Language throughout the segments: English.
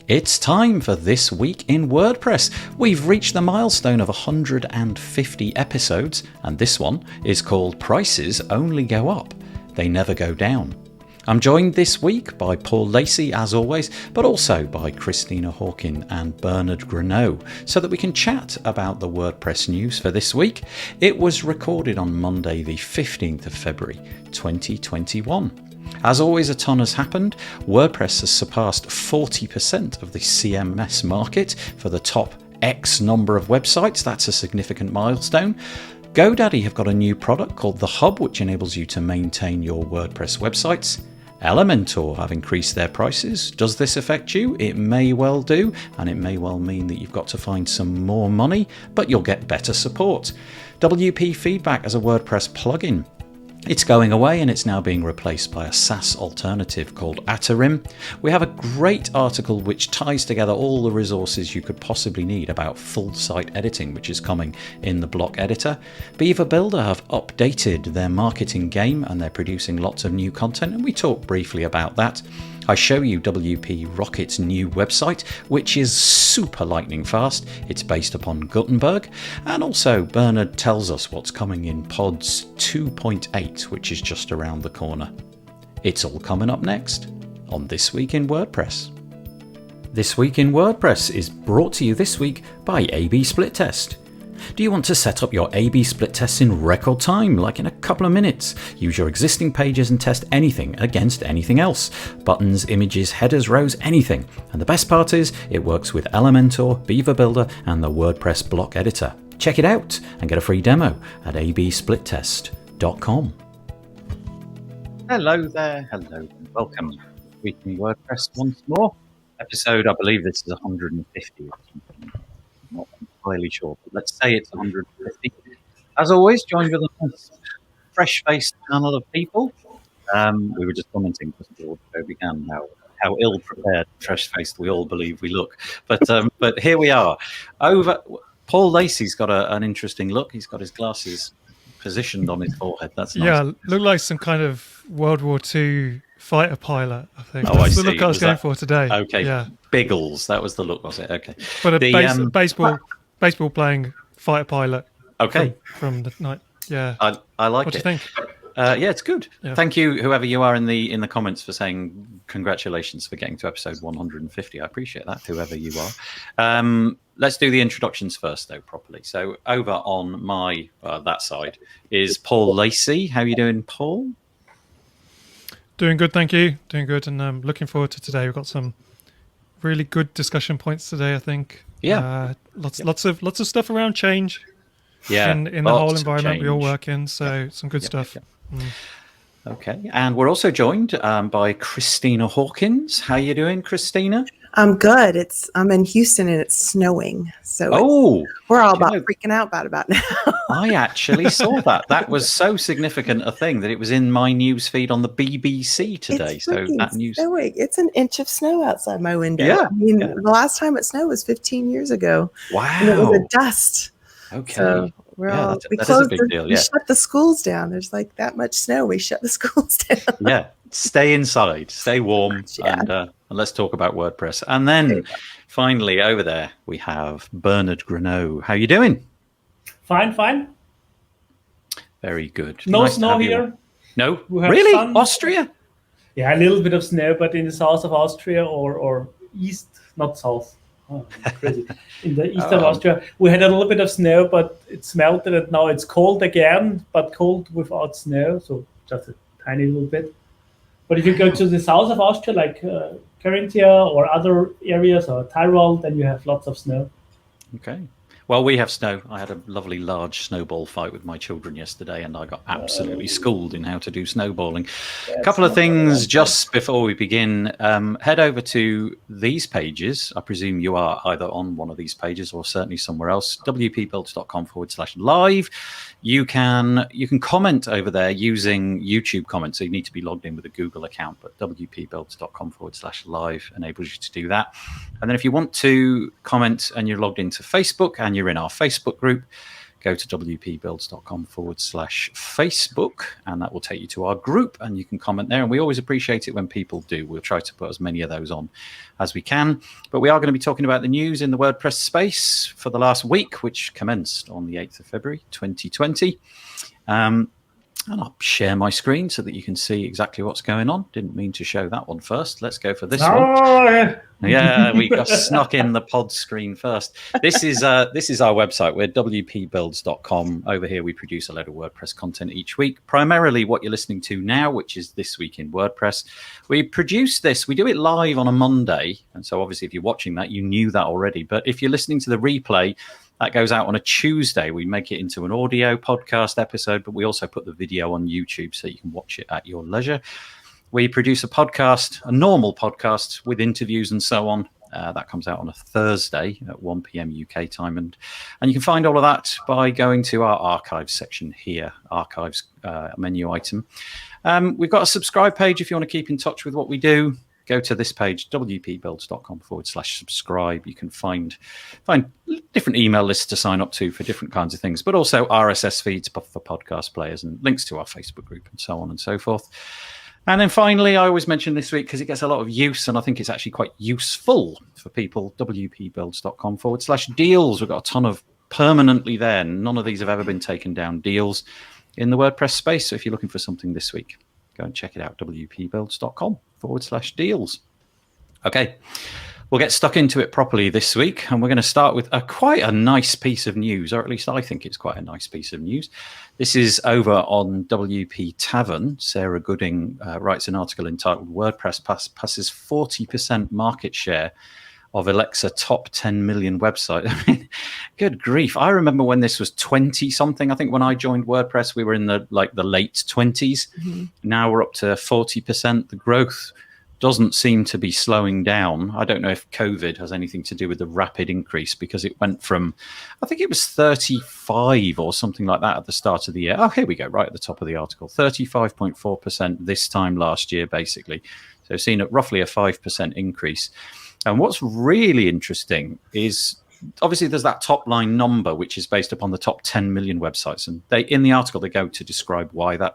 It's time for This Week in WordPress. We've reached the milestone of 150 episodes, and this one is called Prices Only Go Up. They Never Go Down. I'm joined this week by Paul Lacey, as always, but also by Christina Hawkins and Berhard Gronau, so that we can chat about the WordPress news for this week. It was recorded on Monday, the 15th of February, 2021. As always, a ton has happened. WordPress has surpassed 40% of the CMS market for the top X number of websites. That's a significant milestone. GoDaddy have got a new product called The Hub, which enables you to maintain your WordPress websites. Elementor have increased their prices. Does this affect you? It may well do, and it may well mean that you've got to find some more money, but you'll get better support. WP Feedback as a WordPress plugin. It's going away and it's now being replaced by a SaaS alternative called Atarim. We have a great article which ties together all the resources you could possibly need about full site editing, which is coming in the block editor. Beaver have updated their marketing game and they're producing lots of new content, and we talk briefly about that. I show you WP Rocket's new website, which is super lightning fast. It's based upon Gutenberg. And also Berhard tells us what's coming in Pods 2.8, which is just around the corner. It's all coming up next on This Week in WordPress. This Week in WordPress is brought to you this week by A/B Split Test. Do you want to set up your A/B split tests in record time, like in a couple of minutes? Use your existing pages and test anything against anything else. Buttons, images, headers, rows, anything. And the best part is, it works with Elementor, Beaver and the WordPress block editor. Check it out and get a free demo at absplittest.com. Hello there, hello, and welcome to This Week in WordPress once more. Episode, I believe this is 150 or something. Not entirely sure, but let's say it's 150. As always, joined with a nice, fresh-faced panel of people. We were just commenting before the show began how ill-prepared, fresh-faced we all believe we look. But here we are. Paul Lacey's got an interesting look. He's got his glasses positioned on his forehead. That's nice. Yeah, look like some kind of World War II fighter pilot, I think. Oh, That's I the look I was going for today. Okay, yeah. Biggles, that was the look, was it? Okay. But baseball playing fighter pilot. Okay. From the night. Yeah. I like it. What do you think? Yeah, it's good. Yeah. Thank you, whoever you are in the comments, for saying congratulations for getting to episode 150. I appreciate that, whoever you are. Let's do the introductions first, though, properly. So over on my that side is Paul Lacey. How are you doing, Paul? Doing good, thank you. Doing good, and looking forward to today. We've got some really good discussion points today, I think. Yeah. Lots of stuff around change. Yeah. In the whole environment we all work in, so some good stuff. Yeah. Okay, and we're also joined by Christina Hawkins. How are you doing, Christina? I'm good. I'm in Houston and it's snowing, so we're all about freaking out about now. I actually saw that. That was so significant a thing that it was in my news feed on the BBC today. It's so that news snowing. It's an inch of snow outside my window. Yeah, the last time it snowed was 15 years ago. Wow. And it was a dust. Okay. So we that is a big deal. We shut the schools down. There's like that much snow. We shut the schools down. Yeah. Stay inside, stay warm, and let's talk about WordPress. And then finally over there we have Berhard Gronau. How are you doing? Fine. Very good. No snow here. No? Really? Sun. Austria? Yeah, a little bit of snow, but in the south of Austria or east, not south. Oh, crazy. In the east of Austria, we had a little bit of snow, but it's melted, and now it's cold again, but cold without snow, so just a tiny little bit. But if you go to the south of Austria, like Carinthia or other areas, or Tyrol, then you have lots of snow. Okay. Well, we have snow. I had a lovely large snowball fight with my children yesterday, and I got absolutely schooled in how to do snowballing. A couple of things just before we begin. Head over to these pages. I presume you are either on one of these pages or certainly somewhere else. wpbuilds.com/live. You can comment over there using YouTube comments. So you need to be logged in with a Google account, but wpbuilds.com/live enables you to do that. And then if you want to comment and you're logged into Facebook and you're in our Facebook group, go to wpbuilds.com/Facebook, and that will take you to our group, and you can comment there. And we always appreciate it when people do. We'll try to put as many of those on as we can. But we are going to be talking about the news in the WordPress space for the last week, which commenced on the 8th of February, 2020. And I'll share my screen so that you can see exactly what's going on. Didn't mean to show that one first. Let's go for this one. Yeah, we got snuck in the pod screen first. This is our website. We're wpbuilds.com. Over here, we produce a load of WordPress content each week. Primarily what you're listening to now, which is This Week in WordPress. We produce this. We do it live on a Monday. And so obviously, if you're watching that, you knew that already. But if you're listening to the replay, that goes out on a Tuesday. We make it into an audio podcast episode, but we also put the video on YouTube so you can watch it at your leisure. We produce a podcast, a normal podcast with interviews and so on. That comes out on a Thursday at 1 p.m. UK time. And you can find all of that by going to our archives section here, archives menu item. We've got a subscribe page if you want to keep in touch with what we do. Go to this page, wpbuilds.com/subscribe. You can find different email lists to sign up to for different kinds of things, but also RSS feeds for podcast players and links to our Facebook group and so on and so forth. And then finally, I always mention this week because it gets a lot of use, and I think it's actually quite useful for people, wpbuilds.com/deals. We've got a ton of permanently there. None of these have ever been taken down deals in the WordPress space. So if you're looking for something this week, go and check it out, wpbuilds.com/deals. Okay, we'll get stuck into it properly this week, and we're going to start with quite a nice piece of news, or at least I think it's quite a nice piece of news. This is over on WP Tavern. Sarah Gooding writes an article entitled WordPress passes 40% market share of Alexa top 10 million website. I mean, good grief. I remember when this was 20 something. I think when I joined WordPress, we were in the late 20s. Mm-hmm. Now we're up to 40%. The growth doesn't seem to be slowing down. I don't know if COVID has anything to do with the rapid increase, because it went from, I think it was 35 or something like that at the start of the year. Oh, here we go, right at the top of the article. 35.4% this time last year, basically. So seen at roughly a 5% increase. And what's really interesting is, obviously, there's that top line number, which is based upon the top 10 million websites. And in the article, they go to describe why they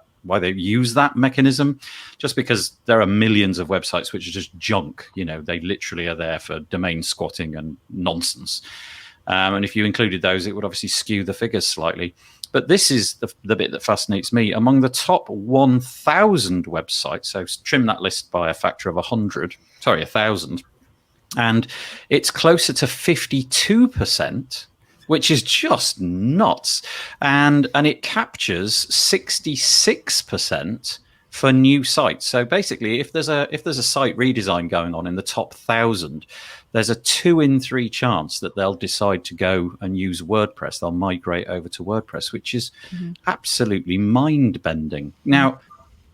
use that mechanism, just because there are millions of websites which are just junk. You know, they literally are there for domain squatting and nonsense. And if you included those, it would obviously skew the figures slightly. But this is the bit that fascinates me. Among the top 1,000 websites, so trim that list by a factor of 1,000. And it's closer to 52%, which is just nuts. And it captures 66% for new sites. So basically, if there's a site redesign going on in the top 1,000, there's a 2 in 3 chance that they'll decide to go and use WordPress. They'll migrate over to WordPress, which is absolutely mind-bending. Now,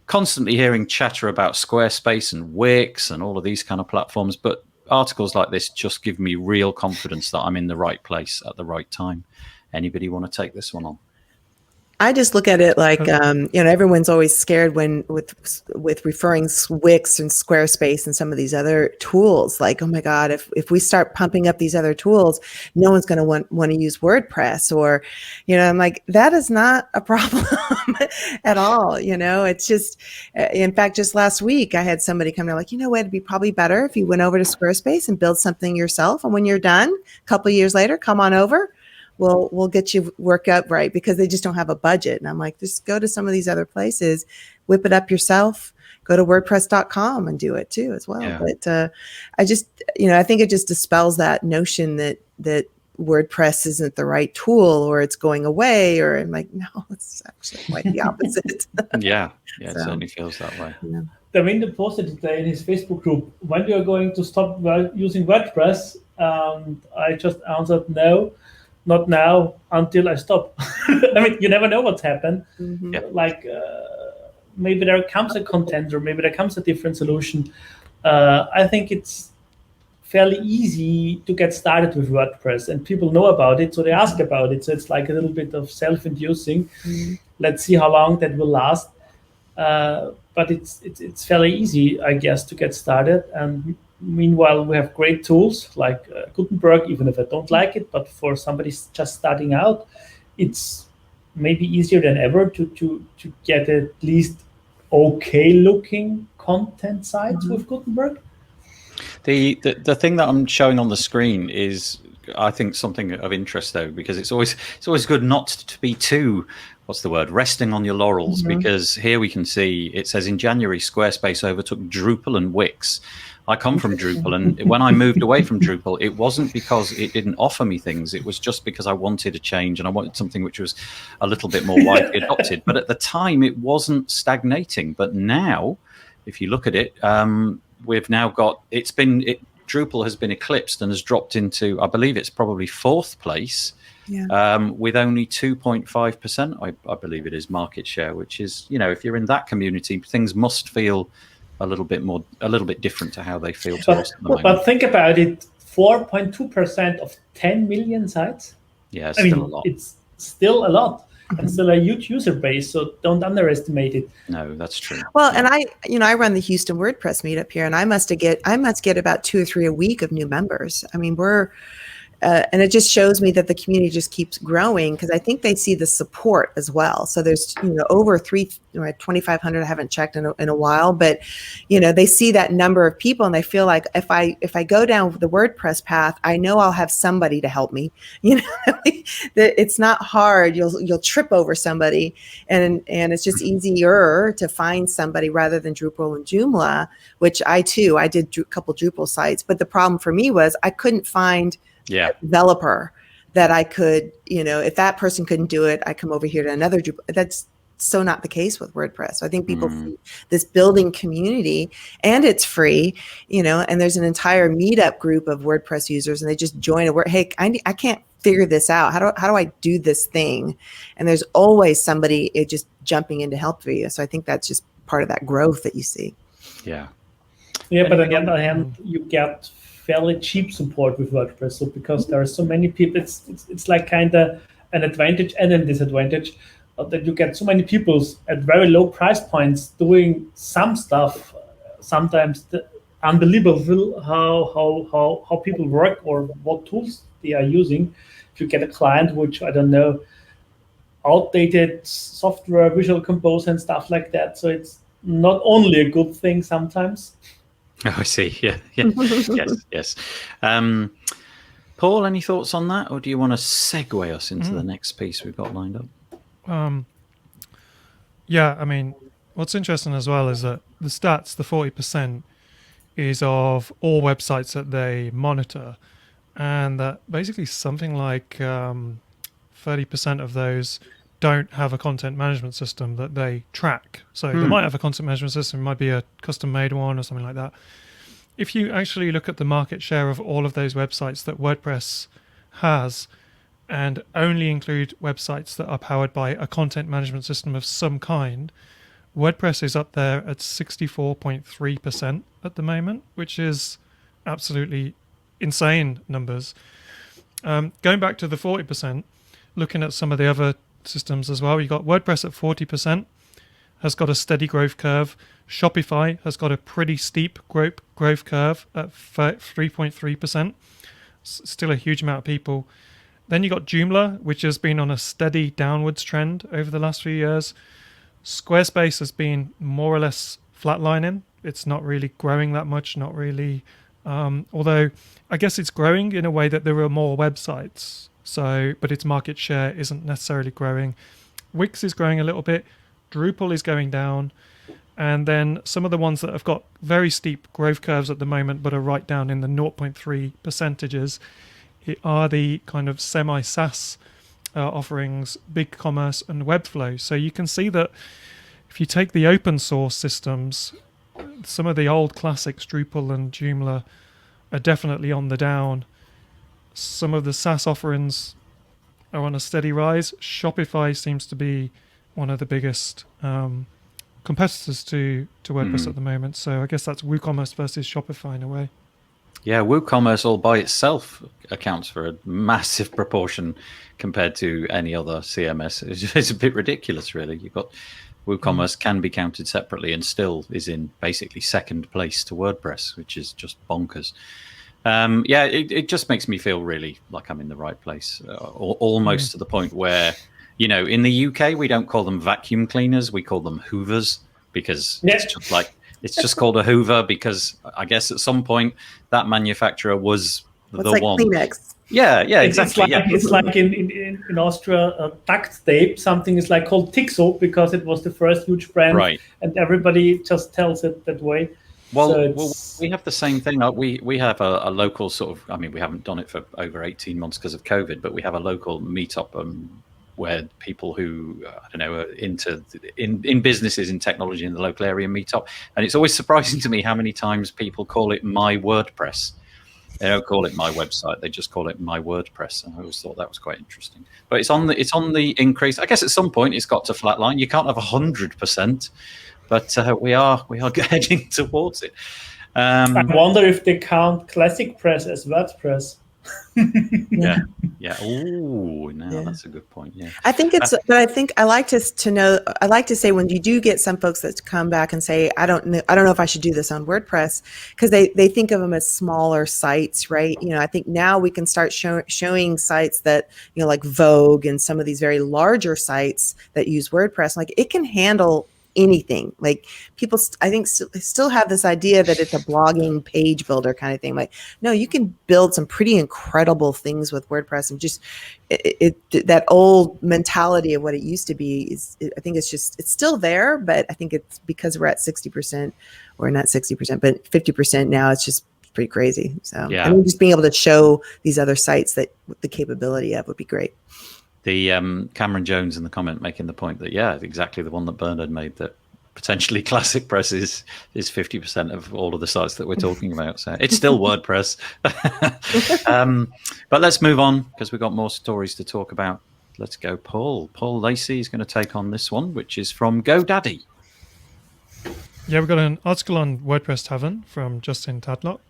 constantly hearing chatter about Squarespace and Wix and all of these kind of platforms, but articles like this just give me real confidence that I'm in the right place at the right time. Anybody want to take this one on? I just look at it like, everyone's always scared with referring Wix and Squarespace and some of these other tools. Like, oh my God, if we start pumping up these other tools, no one's going to want to use WordPress. Or, I'm like, that is not a problem at all. It's just, in fact, just last week, I had somebody come to like, it'd be probably better if you went over to Squarespace and build something yourself. And when you're done, a couple of years later, come on over. We'll get you work up right, because they just don't have a budget. And I'm like, just go to some of these other places, whip it up yourself, go to WordPress.com and do it too as well. Yeah. But I just, I think it just dispels that notion that WordPress isn't the right tool or it's going away, or I'm like, no, it's actually quite the opposite. Yeah, it certainly feels that way. Yeah. Davinder posted today in his Facebook group, when you're going to stop using WordPress, I just answered no. Not now, until I stop. I mean, you never know what's happened. Mm-hmm. Yeah. Like, maybe there comes a contender, maybe there comes a different solution. I think it's fairly easy to get started with WordPress, and people know about it, so they ask about it. So it's like a little bit of self-inducing. Mm-hmm. Let's see how long that will last. But it's fairly easy, I guess, to get started. And meanwhile, we have great tools like Gutenberg, even if I don't like it, but for somebody just starting out, it's maybe easier than ever to get at least okay looking content sites with Gutenberg. The thing that I'm showing on the screen is, I think, something of interest though, because it's always good not to be too, what's the word, resting on your laurels, because here we can see it says in January Squarespace overtook Drupal and Wix. I come from Drupal, and when I moved away from Drupal, it wasn't because it didn't offer me things. It was just because I wanted a change and I wanted something which was a little bit more widely adopted. But at the time, it wasn't stagnating. But now, if you look at it, we've now got, Drupal has been eclipsed and has dropped into, I believe it's probably 4th place, with only 2.5%, I believe it is, market share, which is, if you're in that community, things must feel a little bit different to how they feel to us at the moment. But think about it, 4.2% of 10 million sites. Yeah, it's still a lot. It's still a lot, and still a huge user base, so don't underestimate it. No, that's true. Well, and I run the Houston WordPress meetup here, and I must get about 2 or 3 a week of new members. I mean, we're and it just shows me that the community just keeps growing, because I think they see the support as well. So there's over 2,500. I haven't checked in a while, but they see that number of people, and they feel like if I go down the WordPress path, I know I'll have somebody to help me. It's not hard. You'll trip over somebody, and it's just easier to find somebody rather than Drupal and Joomla, which I did a couple Drupal sites, but the problem for me was I couldn't find a developer that I could, if that person couldn't do it, I come over here to another Drupal. That's so not the case with WordPress. So I think people see this building community, and it's free, and there's an entire meetup group of WordPress users, and they just join hey, I can't figure this out. How do I do this thing? And there's always somebody just jumping in to help for you. So I think that's just part of that growth that you see. Yeah. Yeah, but on the other hand, you get fairly cheap support with WordPress. So because there are so many people, it's like kind of an advantage and a disadvantage that you get so many people at very low price points doing some stuff. Sometimes unbelievable how people work or what tools they are using. If you get a client which, I don't know, outdated software, Visual Composer and stuff like that. So it's not only a good thing sometimes. Oh, I see. Yeah. Yes. Paul, any thoughts on that, or do you want to segue us into the next piece we've got lined up? Yeah, I mean, what's interesting as well is that the stats, the 40%, is of all websites that they monitor, and that basically something like 30% of those don't have a content management system that they track. So they might have a content management system, it might be a custom-made one or something like that. If you actually look at the market share of all of those websites that WordPress has, and only include websites that are powered by a content management system of some kind, WordPress is up there at 64.3% at the moment, which is absolutely insane numbers. Going back to the 40%, looking at some of the other systems as well, you got WordPress at 40%, has got a steady growth curve. Shopify has got a pretty steep growth curve at 3.3%. Still a huge amount of people. Then you got Joomla, which has been on a steady downwards trend over the last few years. Squarespace has been more or less flatlining. It's not really growing that much, not really. Although I guess it's growing in a way that there are more websites. But its market share isn't necessarily growing. Wix is growing a little bit. Drupal is going down. And then some of the ones that have got very steep growth curves at the moment, but are right down in the 0.3 percentages, are the kind of semi-SaaS offerings, BigCommerce and Webflow. So you can see that if you take the open source systems, some of the old classics, Drupal and Joomla, are definitely on the down. Some of the SaaS offerings are on a steady rise. Shopify seems to be one of the biggest competitors to WordPress at the moment. So I guess that's WooCommerce versus Shopify in a way. Yeah, WooCommerce all by itself accounts for a massive proportion compared to any other CMS. It's a bit ridiculous, really. You've got WooCommerce can be counted separately and still is in basically second place to WordPress, which is just bonkers. Yeah, it just makes me feel really like I'm in the right place, almost to the point where, in the UK we don't call them vacuum cleaners, we call them hoovers, because it's just called a hoover because I guess at some point that manufacturer was It's the like one. Kleenex. Yeah, exactly. It's like in Austria, duct tape. Something is like called Tixo because it was the first huge brand, Right. And everybody just tells it that way. Well, we have the same thing. We have a local sort of. I mean, we haven't done it for over 18 months because of COVID, but we have a local meetup where people who are in businesses in technology in the local area meet up, and it's always surprising to me how many times people call it my WordPress. They don't call it my website; they just call it my WordPress. And I always thought that was quite interesting. But it's on the increase. I guess at some point it's got to flatline. You can't have 100%. But we are heading towards it. I wonder if they count Classic Press as WordPress. Yeah. Oh, no, that's a good point. Yeah, I think but I think I like to know. I like to say when you do get some folks that come back and say, I don't know if I should do this on WordPress, because they think of them as smaller sites, right? I think now we can start showing sites that like Vogue and some of these very larger sites that use WordPress, like it can handle anything. Like people, I think, still have this idea that it's a blogging page builder kind of thing. Like, no, you can build some pretty incredible things with WordPress, and just that old mentality of what it used to be I think it's still there, but I think it's because we're at 60%, or not 60%, but 50% now. It's just pretty crazy. So yeah, and just being able to show these other sites that the capability of would be great. The Cameron Jones in the comment making the point that exactly the one that Berhard made, that potentially Classic Press is 50% of all of the sites that we're talking about. So it's still WordPress. But let's move on because we've got more stories to talk about. Let's go, Paul. Paul Lacey is going to take on this one, which is from GoDaddy. Yeah, we've got an article on WordPress Tavern from Justin Tadlock,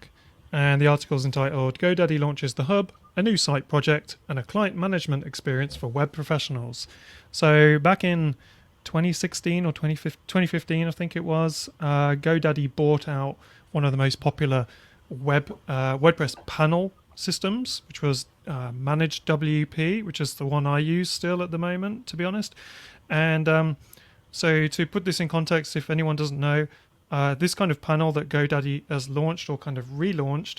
and the article is entitled "GoDaddy launches the Hub, a new site project, and a client management experience for web professionals." So back in 2016 or 2015, I think it was, GoDaddy bought out one of the most popular WordPress panel systems, which was Managed WP, which is the one I use still at the moment, to be honest. And so to put this in context, if anyone doesn't know, this kind of panel that GoDaddy has launched or kind of relaunched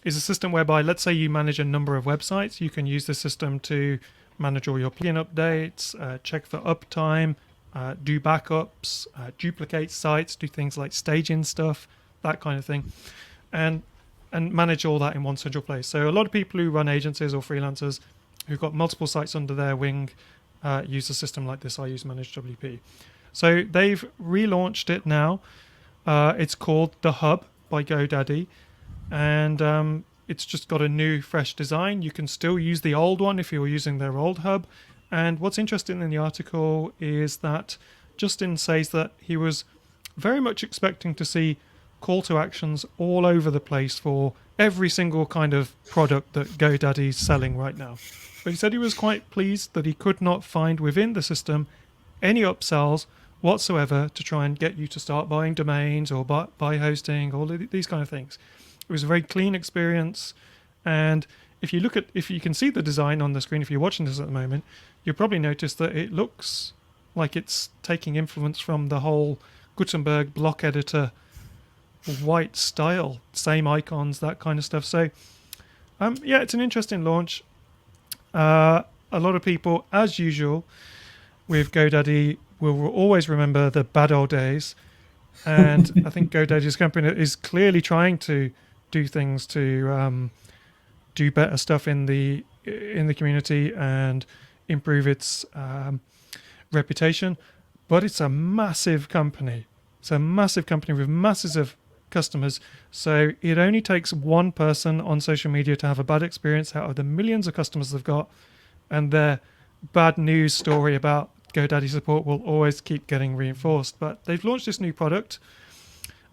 is a system whereby, let's say you manage a number of websites, you can use the system to manage all your plugin updates, check for uptime, do backups, duplicate sites, do things like staging stuff, that kind of thing, and manage all that in one central place. So a lot of people who run agencies or freelancers who've got multiple sites under their wing use a system like this. I use Managed WP. So they've relaunched it now. It's called The Hub by GoDaddy. And it's just got a new, fresh design. You can still use the old one if you're using their old hub. And what's interesting in the article is that Justin says that he was very much expecting to see call to actions all over the place for every single kind of product that GoDaddy's selling right now. But he said he was quite pleased that he could not find within the system any upsells whatsoever to try and get you to start buying domains or buy hosting, all these kind of things. It was a very clean experience, and if you can see the design on the screen, if you're watching this at the moment, you'll probably notice that it looks like it's taking influence from the whole Gutenberg block editor white style, same icons, that kind of stuff. So it's an interesting launch. A lot of people, as usual with GoDaddy, will always remember the bad old days, and I think GoDaddy's company is clearly trying to do things to do better stuff in the community and improve its reputation. But it's a massive company. It's a massive company with masses of customers. So it only takes one person on social media to have a bad experience out of the millions of customers they've got, and their bad news story about GoDaddy support will always keep getting reinforced. But they've launched this new product.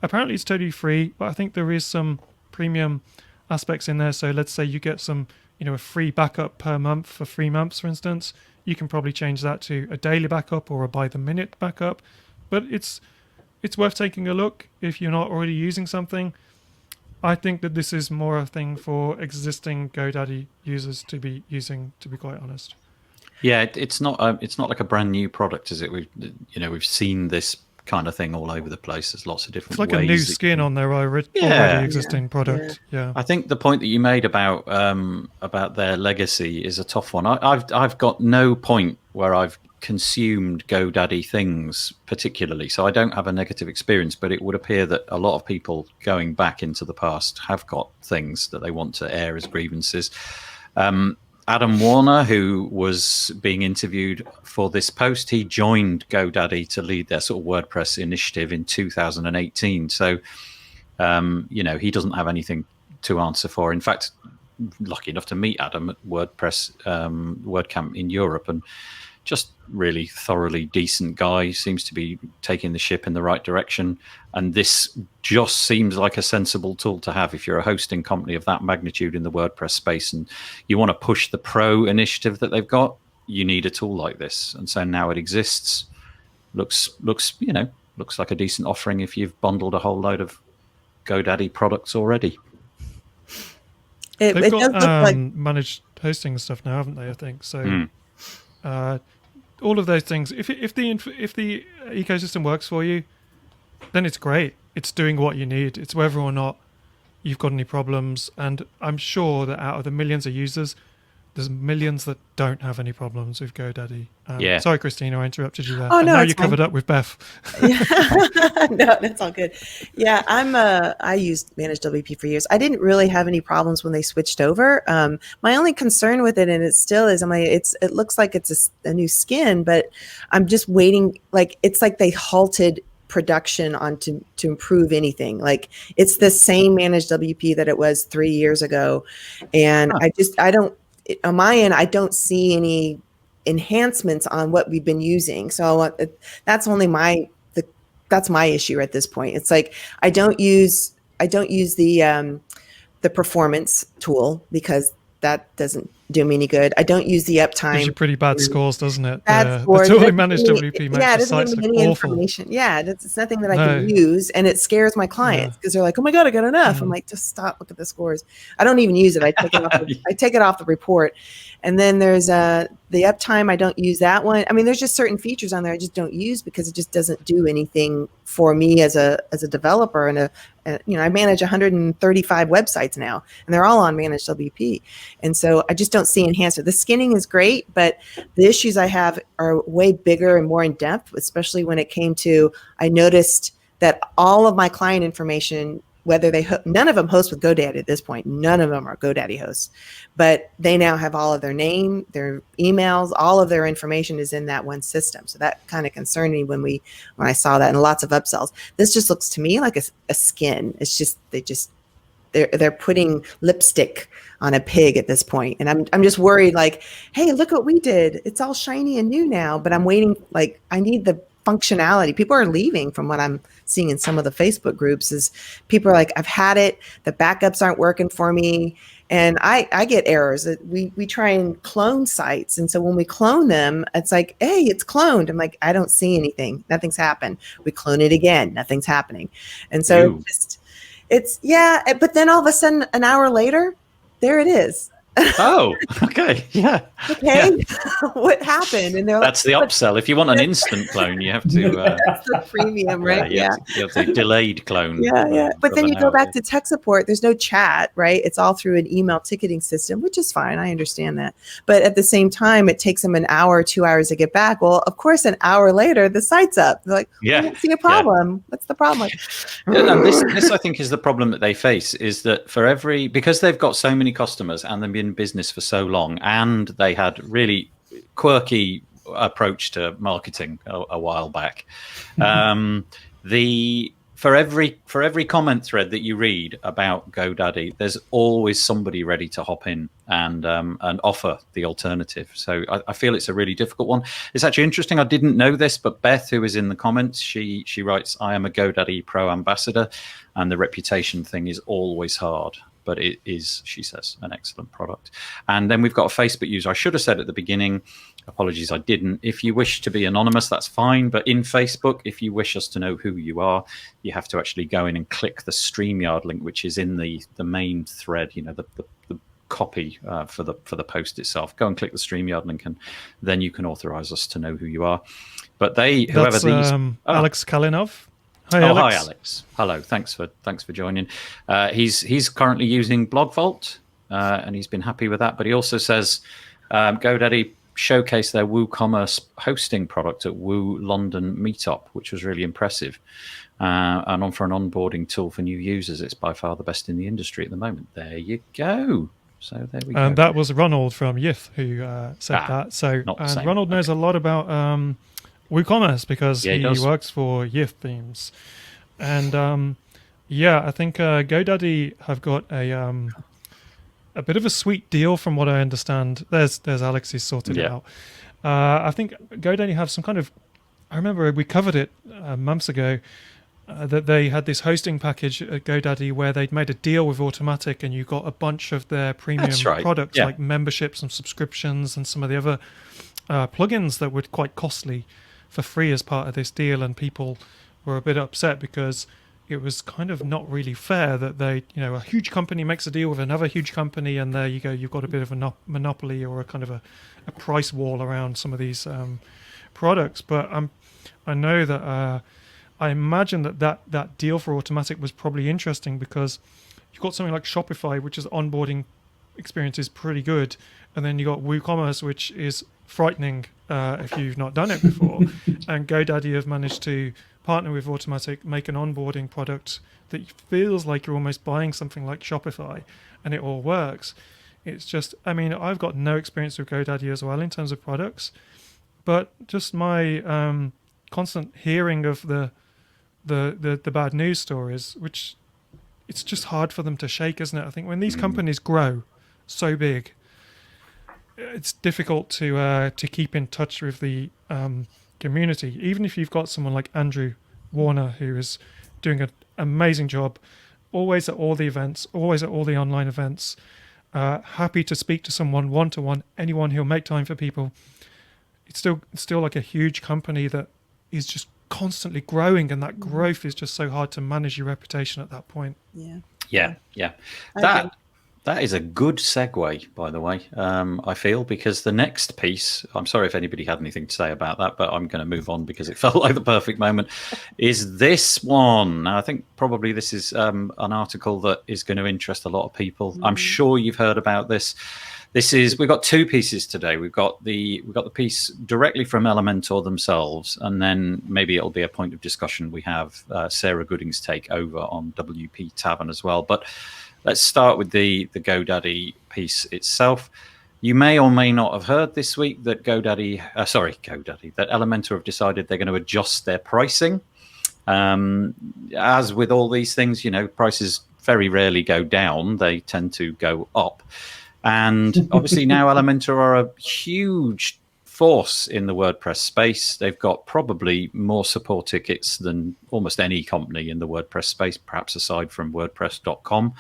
Apparently it's totally free, but I think there is some premium aspects in there. So let's say you get some, a free backup per month for 3 months, for instance. You can probably change that to a daily backup or a by the minute backup. But it's worth taking a look if you're not already using something. I think that this is more a thing for existing GoDaddy users to be using, to be quite honest. Yeah, it's not like a brand new product, is it? We've seen this kind of thing all over the place. There's lots of different It's like ways a new skin on their already existing product. Yeah. I think the point that you made about their legacy is a tough one. I've got no point where I've consumed GoDaddy things particularly, so I don't have a negative experience, but it would appear that a lot of people going back into the past have got things that they want to air as grievances. Adam Warner, who was being interviewed for this post, he joined GoDaddy to lead their sort of WordPress initiative in 2018. So, he doesn't have anything to answer for. In fact, lucky enough to meet Adam at WordPress WordCamp in Europe, and just really thoroughly decent guy, seems to be taking the ship in the right direction. And this just seems like a sensible tool to have if you're a hosting company of that magnitude in the WordPress space and you want to push the pro initiative that they've got. You need a tool like this. And so now it exists. Looks like a decent offering if you've bundled a whole load of GoDaddy products already. They've It got does look like managed hosting stuff now, haven't they? I think so. All of those things. If the ecosystem works for you, then it's great. It's doing what you need. It's whether or not you've got any problems. And I'm sure that out of the millions of users, there's millions that don't have any problems with GoDaddy. Sorry, Christina, I interrupted you there. Oh, no, now it's you're covered fine. up with Beth. No, that's all good. Yeah, I used Managed WP for years. I didn't really have any problems when they switched over. My only concern with it, and it still is, it looks like it's a new skin, but I'm just waiting. Like, it's like they halted production to improve anything. Like, it's the same Managed WP that it was 3 years ago, and I don't. On my end, I don't see any enhancements on what we've been using. So that's only that's my issue at this point. It's like I don't use the performance tool because that doesn't do me any good. I don't use the uptime. Gives you pretty bad scores, doesn't it? Bad scores. The tool Managed WP makes the sites look awful. Information. Yeah, it's nothing that I can use, and it scares my clients because they're like, "Oh my god, I got enough." I'm like, "Just stop. Look at the scores." I don't even use it. I take it off the report. And then there's the uptime. I don't use that one. I mean, there's just certain features on there I just don't use because it just doesn't do anything for me as a developer. And I manage 135 websites now, and they're all on Managed WP. And so I just don't see enhancement. The skinning is great, but the issues I have are way bigger and more in depth, especially when it came to, I noticed that all of my client information, whether none of them host with GoDaddy at this point. None of them are GoDaddy hosts, but they now have all of their name, their emails, all of their information is in that one system. So that kind of concerned me when I saw that, and lots of upsells. This just looks to me like a skin. It's just they're putting lipstick on a pig at this point, and I'm just worried. Like, hey, look what we did. It's all shiny and new now, but I'm waiting. Like, I need the functionality. People are leaving from what I'm seeing in some of the Facebook groups is people are like, I've had it. The backups aren't working for me. And I get errors. We try and clone sites. And so when we clone them, it's like, hey, it's cloned. I'm like, I don't see anything. Nothing's happened. We clone it again. Nothing's happening. And so but then all of a sudden, an hour later, there it is. Oh, okay. Yeah. Okay. Yeah. What happened? And they're that's the upsell. If you want an instant clone, you have to. That's the premium, right? You have the delayed clone. Yeah. But then you go back to tech support. There's no chat, right? It's all through an email ticketing system, which is fine. I understand that. But at the same time, it takes them an hour, 2 hours to get back. Well, of course, an hour later, the site's up. They're like, I don't see a problem. Yeah. What's the problem? This, I think, is the problem that they face is that because they've got so many customers and they've been in business for so long, and they had really quirky approach to marketing a while back. For every comment thread that you read about GoDaddy, there's always somebody ready to hop in and offer the alternative. So I feel it's a really difficult one. It's actually interesting. I didn't know this, but Beth, who is in the comments, she writes, "I am a GoDaddy Pro ambassador, and the reputation thing is always hard." but it is, she says, an excellent product. And then we've got a Facebook user. I should have said at the beginning, apologies, I didn't. If you wish to be anonymous, that's fine. But in Facebook, if you wish us to know who you are, you have to actually go in and click the StreamYard link, which is in the main thread, the copy for the post itself. Go and click the StreamYard link, and then you can authorize us to know who you are. But Alex Kalinov. Hi, Alex. Alex. Hi, Alex. Hello. Thanks for joining. He's currently using BlogVault, and he's been happy with that. But he also says GoDaddy showcased their WooCommerce hosting product at Woo London Meetup, which was really impressive. And for an onboarding tool for new users, it's by far the best in the industry at the moment. There you go. So there we go. And that was Ronald from Yith who said that. So Ronald knows a lot about WooCommerce because he works for Yith themes. And I think GoDaddy have got a bit of a sweet deal from what I understand. There's Alex, he's sorted it out. I think GoDaddy have some kind of, I remember we covered it months ago, that they had this hosting package at GoDaddy where they'd made a deal with Automatic, and you got a bunch of their premium products like memberships and subscriptions and some of the other plugins that were quite costly for free as part of this deal. And people were a bit upset because it was kind of not really fair that they, a huge company makes a deal with another huge company, and there you go, you've got a bit of a monopoly or a kind of a price wall around some of these products. But I know that I imagine that deal for Automatic was probably interesting because you've got something like Shopify, which is onboarding experience is pretty good, and then you got WooCommerce, which is frightening if you've not done it before. And GoDaddy have managed to partner with Automatic, make an onboarding product that feels like you're almost buying something like Shopify, and it all works. It's just, I've got no experience with GoDaddy as well in terms of products, but just my constant hearing of the bad news stories, which it's just hard for them to shake, isn't it? I think when these companies grow so big, it's difficult to keep in touch with the community. Even if you've got someone like Andrew Warner, who is doing an amazing job, always at all the events, always at all the online events, happy to speak to someone one-to-one, anyone who'll make time for people. It's still like a huge company that is just constantly growing, and that growth is just so hard to manage your reputation at that point. Yeah. That is a good segue, by the way, I feel, because the next piece, I'm sorry if anybody had anything to say about that, but I'm going to move on because it felt like the perfect moment, is this one. Now, I think probably this is an article that is going to interest a lot of people. I'm sure you've heard about this. We've got two pieces today. We've got the piece directly from Elementor themselves, and then maybe it'll be a point of discussion. We have Sarah Gooding's take over on WP Tavern as well. But let's start with the GoDaddy piece itself. You may or may not have heard this week that that Elementor have decided they're going to adjust their pricing. As with all these things, prices very rarely go down; they tend to go up. And obviously now Elementor are a huge force in the WordPress space. They've got probably more support tickets than almost any company in the WordPress space, perhaps aside from WordPress.com.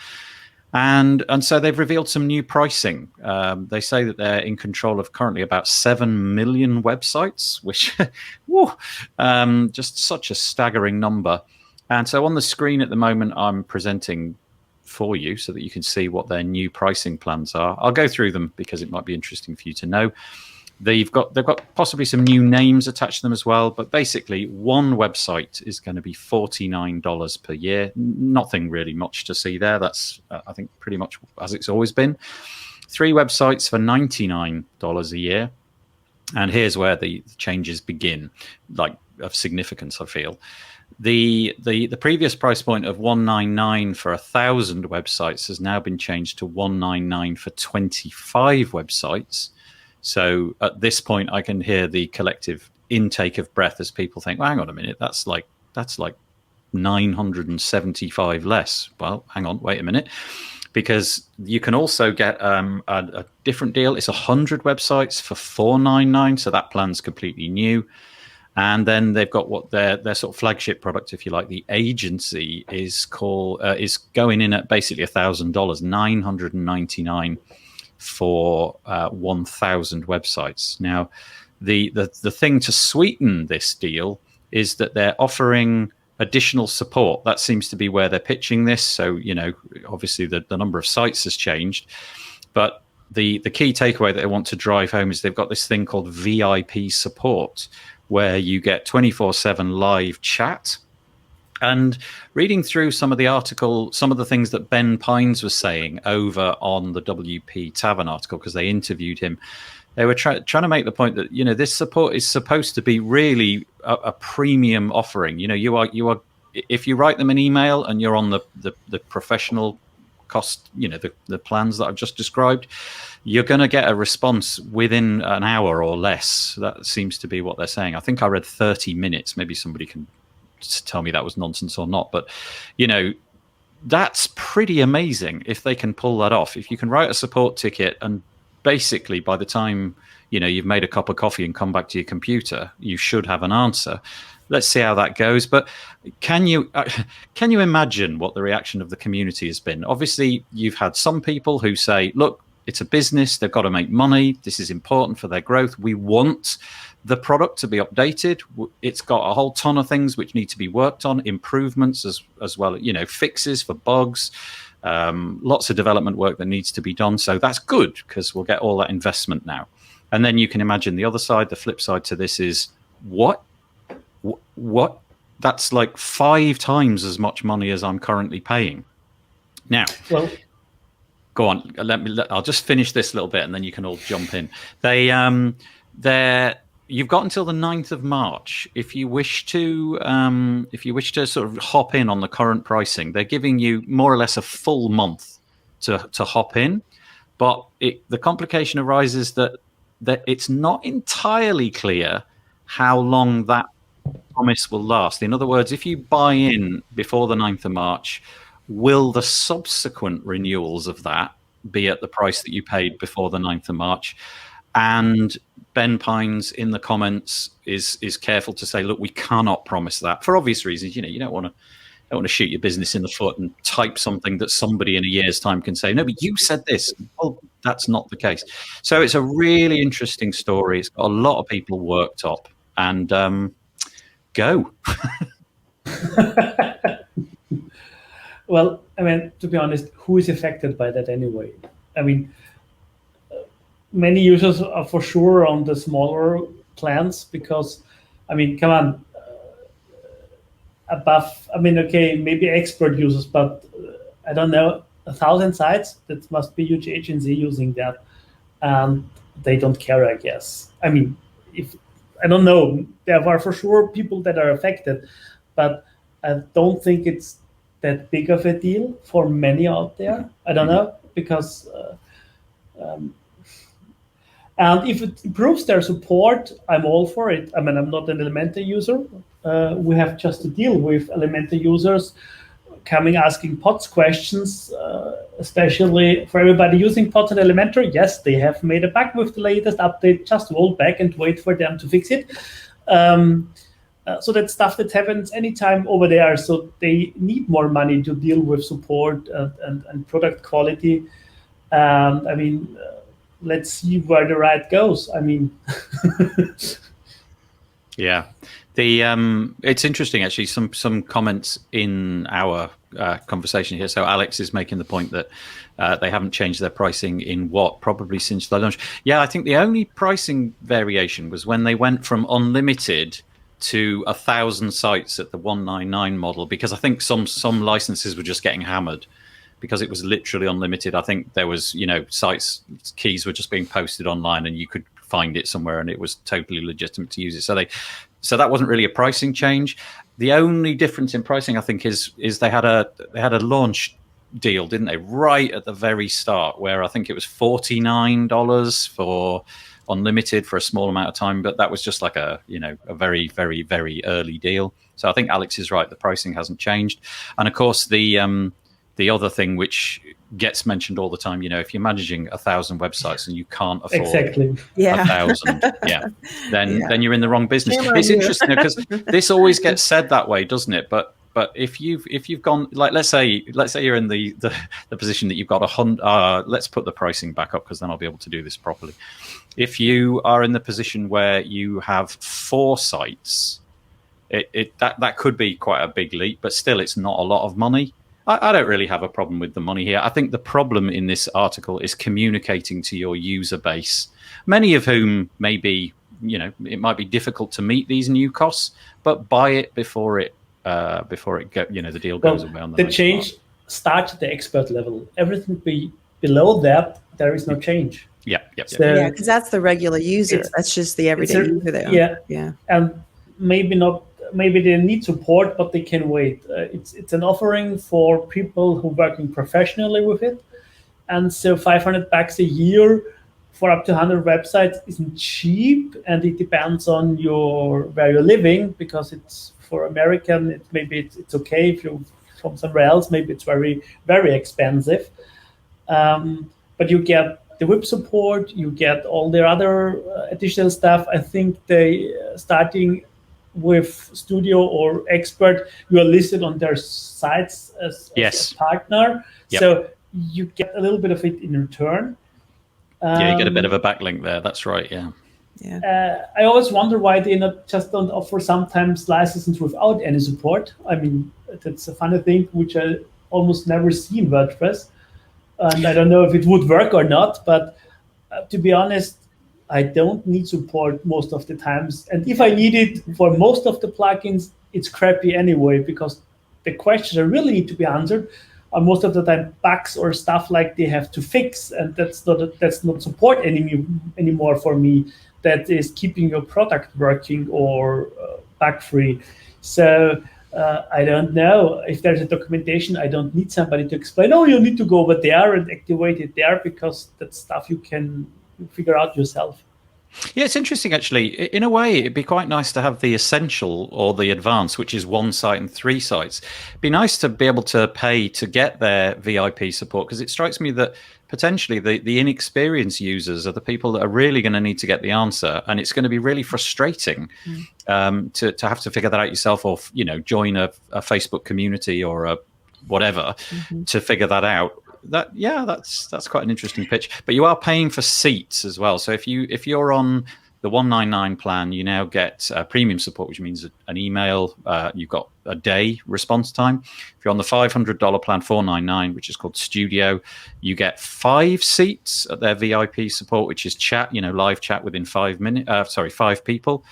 And so they've revealed some new pricing. They say that they're in control of currently about 7 million websites, which just such a staggering number. And so on the screen at the moment, I'm presenting for you so that you can see what their new pricing plans are. I'll go through them because it might be interesting for you to know. They've got possibly some new names attached to them as well, but basically one website is going to be $49 per year. Nothing really much to see there. That's I think pretty much as it's always been. 3 websites for $99 a year. And here's where the changes begin, like of significance, I feel. The previous price point of $199 for 1,000 websites has now been changed to $199 for 25 websites. So at this point, I can hear the collective intake of breath as people think, well, hang on a minute, that's like 975 less. Well, hang on, wait a minute. Because you can also get a different deal. It's 100 websites for $499, so that plan's completely new. And then they've got what their sort of flagship product, if you like, the agency is going in at basically $1,000, $999 for 1,000 websites. Now, the thing to sweeten this deal is that they're offering additional support. That seems to be where they're pitching this. So, obviously the number of sites has changed, but the key takeaway that they want to drive home is they've got this thing called VIP support, where you get 24/7 live chat. And reading through some of the article, some of the things that Ben Pines was saying over on the WP Tavern article, because they interviewed him, they were trying to make the point that this support is supposed to be really a premium offering. You are if you write them an email and you're on the professional cost, the plans that I've just described, you're going to get a response within an hour or less. That seems to be what they're saying. I think I read 30 minutes. Maybe somebody can tell me that was nonsense or not. But, that's pretty amazing if they can pull that off. If you can write a support ticket and basically by the time, you've made a cup of coffee and come back to your computer, you should have an answer. Let's see how that goes. But can you imagine what the reaction of the community has been? Obviously, you've had some people who say, look, it's a business. They've got to make money. This is important for their growth. We want the product to be updated. It's got a whole ton of things which need to be worked on, improvements as well, fixes for bugs, lots of development work that needs to be done. So that's good because we'll get all that investment now. And then you can imagine the other side, the flip side to this is what? That's like 5 times as much money as I'm currently paying. Now, well, go on. I'll just finish this little bit, and then you can all jump in. You've got until the 9th of March if you wish to sort of hop in on the current pricing. They're giving you more or less a full month to hop in, but the complication arises that it's not entirely clear how long that promise will last. In other words, if you buy in before the 9th of March, will the subsequent renewals of that be at the price that you paid before the 9th of March? And Ben Pines in the comments is careful to say, look, we cannot promise that for obvious reasons. You don't want to shoot your business in the foot and type something that somebody in a year's time can say, no, but you said this. Well, that's not the case. So it's a really interesting story. It's got a lot of people worked up, and go. Well, I mean, to be honest, who is affected by that anyway? I mean, many users are for sure on the smaller plans because, I mean, come on, okay, maybe expert users, but I don't know, 1,000 sites, that must be a huge agency using that. And they don't care, I guess. I mean, I don't know, there are for sure people that are affected, but I don't think it's that big of a deal for many out there. I don't know, because and if it improves their support, I'm all for it. I mean, I'm not an Elementor user. We have just to deal with Elementor users coming asking POTS questions, especially for everybody using POTS and Elementor. Yes, they have made a bug with the latest update. Just roll back and wait for them to fix it. So that's stuff that happens anytime over there. So they need more money to deal with support and product quality. And I mean, let's see where the ride goes. I mean, yeah. It's interesting, actually, some comments in our conversation here. So Alex is making the point that they haven't changed their pricing in probably since the launch. Yeah, I think the only pricing variation was when they went from unlimited to 1,000 sites at the 199 model, because I think some licenses were just getting hammered because it was literally unlimited. I think there was, sites keys were just being posted online and you could find it somewhere and it was totally legitimate to use it. So that wasn't really a pricing change. The only difference in pricing, I think, is they had a launch deal, didn't they? Right at the very start, where I think it was $49 for unlimited for a small amount of time, but that was just like a very, very, very early deal. So I think Alex is right. The pricing hasn't changed. And of course, the other thing which gets mentioned all the time. If you're managing 1,000 websites and you can't afford exactly 1,000, then you're in the wrong business. It's interesting because this always gets said that way, doesn't it? But if you've gone, like, let's say you're in the position that you've got 100. Let's put the pricing back up, because then I'll be able to do this properly. If you are in the position where you have 4 sites, that could be quite a big leap, but still, it's not a lot of money. I don't really have a problem with the money here. I think the problem in this article is communicating to your user base, many of whom maybe, it might be difficult to meet these new costs, but buy it before it the deal goes away on the change part. Starts at the expert level. Everything below that, there is no change. Yeah, because that's the regular user. That's just the everyday user there. Yeah. And maybe they need support, but they can wait. It's an offering for people who are working professionally with it. And so $500 a year for up to 100 websites isn't cheap, and it depends on where you're living, because it's for American, it's okay. If you're from somewhere else, maybe it's very, very expensive. But you get the web support, you get all their other additional stuff. I think they starting with Studio or Expert, you are listed on their sites as a partner. Yep. So you get a little bit of it in return. You get a bit of a backlink there. That's right, yeah. I always wonder why they don't offer sometimes licenses without any support. I mean, that's a funny thing, which I almost never see in WordPress. And I don't know if it would work or not, but to be honest, I don't need support most of the times. And if I need it for most of the plugins, it's crappy anyway, because the questions that really need to be answered are most of the time bugs or stuff like they have to fix. And that's not support anymore for me. That is keeping your product working or bug-free. So I don't know if there's a documentation. I don't need somebody to explain, you need to go over there and activate it there, because that's stuff you can figure out yourself. Yeah, it's interesting, actually. In a way, it'd be quite nice to have the essential or the advanced, which is 1 site and 3 sites. It'd be nice to be able to pay to get their VIP support, because it strikes me that potentially the inexperienced users are the people that are really going to need to get the answer, and it's going to be really frustrating to have to figure that out yourself, or join a Facebook community or a whatever to figure that out. That's quite an interesting pitch. But you are paying for seats as well. So if you're on the $199 plan, you now get premium support, which means an email. You've got a day response time. If you're on the $500 plan, $499, which is called Studio, you get 5 seats at their VIP support, which is chat, live chat within 5 minutes. 5 people.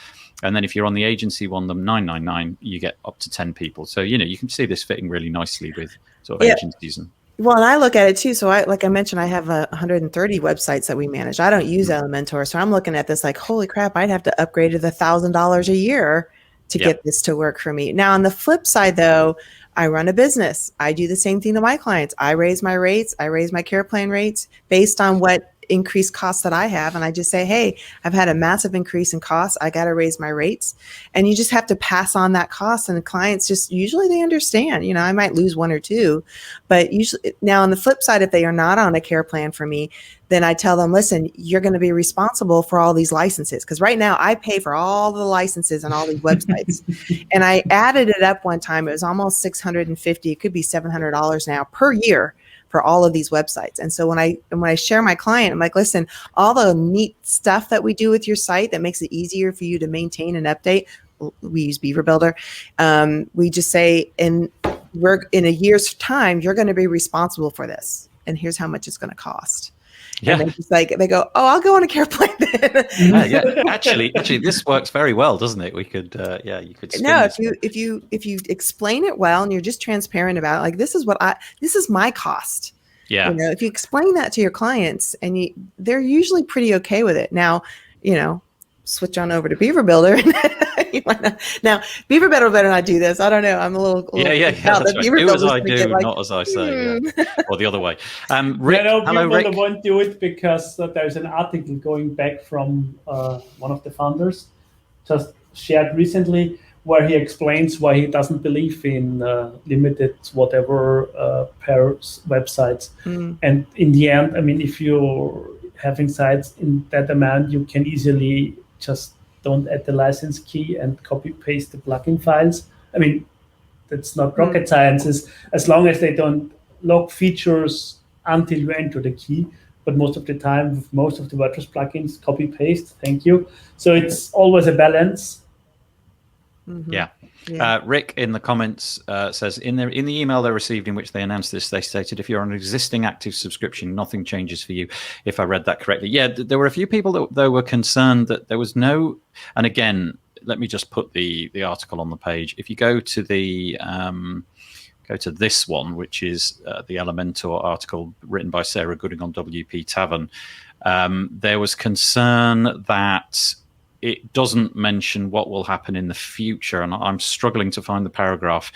And then if you're on the agency one, the $999, you get up to 10 people. So you can see this fitting really nicely with sort of agencies and. Well, and I look at it too. So like I mentioned, I have 130 websites that we manage. I don't use Elementor. So I'm looking at this like, holy crap, I'd have to upgrade to the $1,000 a year to get this to work for me. Now, on the flip side, though, I run a business. I do the same thing to my clients. I raise my rates. I raise my care plan rates based on what increased costs that I have. And I just say, hey, I've had a massive increase in costs. I got to raise my rates. And you just have to pass on that cost. And the clients usually they understand, I might lose 1 or 2, but usually now on the flip side, if they are not on a care plan for me, then I tell them, listen, you're going to be responsible for all these licenses. Because right now I pay for all the licenses on all these websites. And I added it up one time. It was almost $650. It could be $700 now per year for all of these websites. And so when I share my client, I'm like, listen, all the neat stuff that we do with your site that makes it easier for you to maintain and update, we use Beaver Builder. We just say, in a year's time, you're going to be responsible for this. And here's how much it's going to cost. Yeah. And they go, I'll go on a care plan then. Actually, this works very well, doesn't it? We could, you could. No, if you explain it well and you're just transparent about it, like this is my cost. Yeah. If you explain that to your clients, and they're usually pretty okay with it. Now, switch on over to Beaver Builder. Now, Beaver Builder better not do this. I don't know. I'm a little That's right. Do as I do, not as I say, or the other way. Rick, hello, Rick. Beaver won't do it because there's an article going back from one of the founders, just shared recently, where he explains why he doesn't believe in limited whatever per websites. And in the end, I mean, if you're having sites in that amount, you can easily just don't add the license key and copy paste the plugin files. I mean, that's not rocket science, as long as they don't log features until you enter the key. But most of the time, with most of the WordPress plugins, copy paste, thank you. So it's always a balance. Yeah. Rick in the comments says in the email they received in which they announced this, they stated if you're on an existing active subscription, nothing changes for you. If I read that correctly, yeah, there were a few people that were concerned that there was no. And again, let me just put the article on the page. If you go to the go to this one, which is the Elementor article written by Sarah Gooding on WP Tavern, there was concern that it doesn't mention what will happen in the future, and I'm struggling to find the paragraph.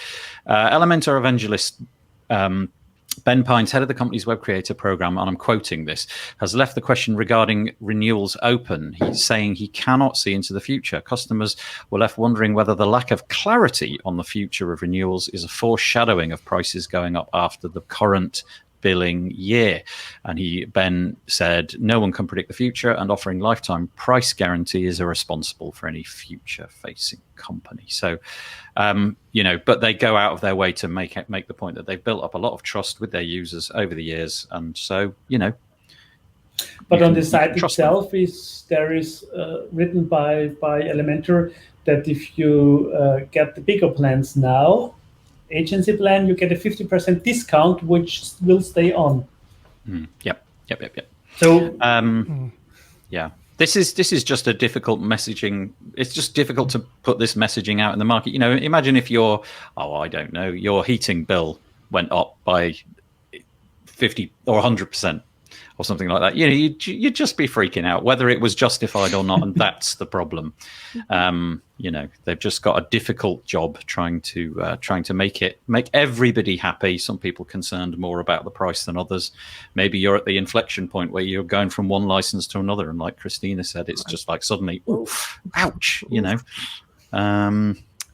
Elementor evangelist Ben Pines, head of the company's web creator program, and I'm quoting this, has left the question regarding renewals open. He's saying he cannot see into the future. Customers were left wondering whether the lack of clarity on the future of renewals is a foreshadowing of prices going up after the current billing year. And Ben said, no one can predict the future, and offering lifetime price guarantee is irresponsible for any future facing company. So, but they go out of their way to make the point that they've built up a lot of trust with their users over the years. And so, But on the site itself there is written by Elementor that if you get the bigger plans now, agency plan, you get a 50% discount, which will stay on. Yep. So, yeah, this is just a difficult messaging. It's just difficult to put this messaging out in the market. Imagine if your heating bill went up by 50 or 100%. Or something like that, you'd just be freaking out, whether it was justified or not, and that's the problem. They've just got a difficult job trying to make everybody happy. Some people concerned more about the price than others. Maybe you're at the inflection point where you're going from one license to another, and like Christina said, it's just like suddenly, oof, ouch,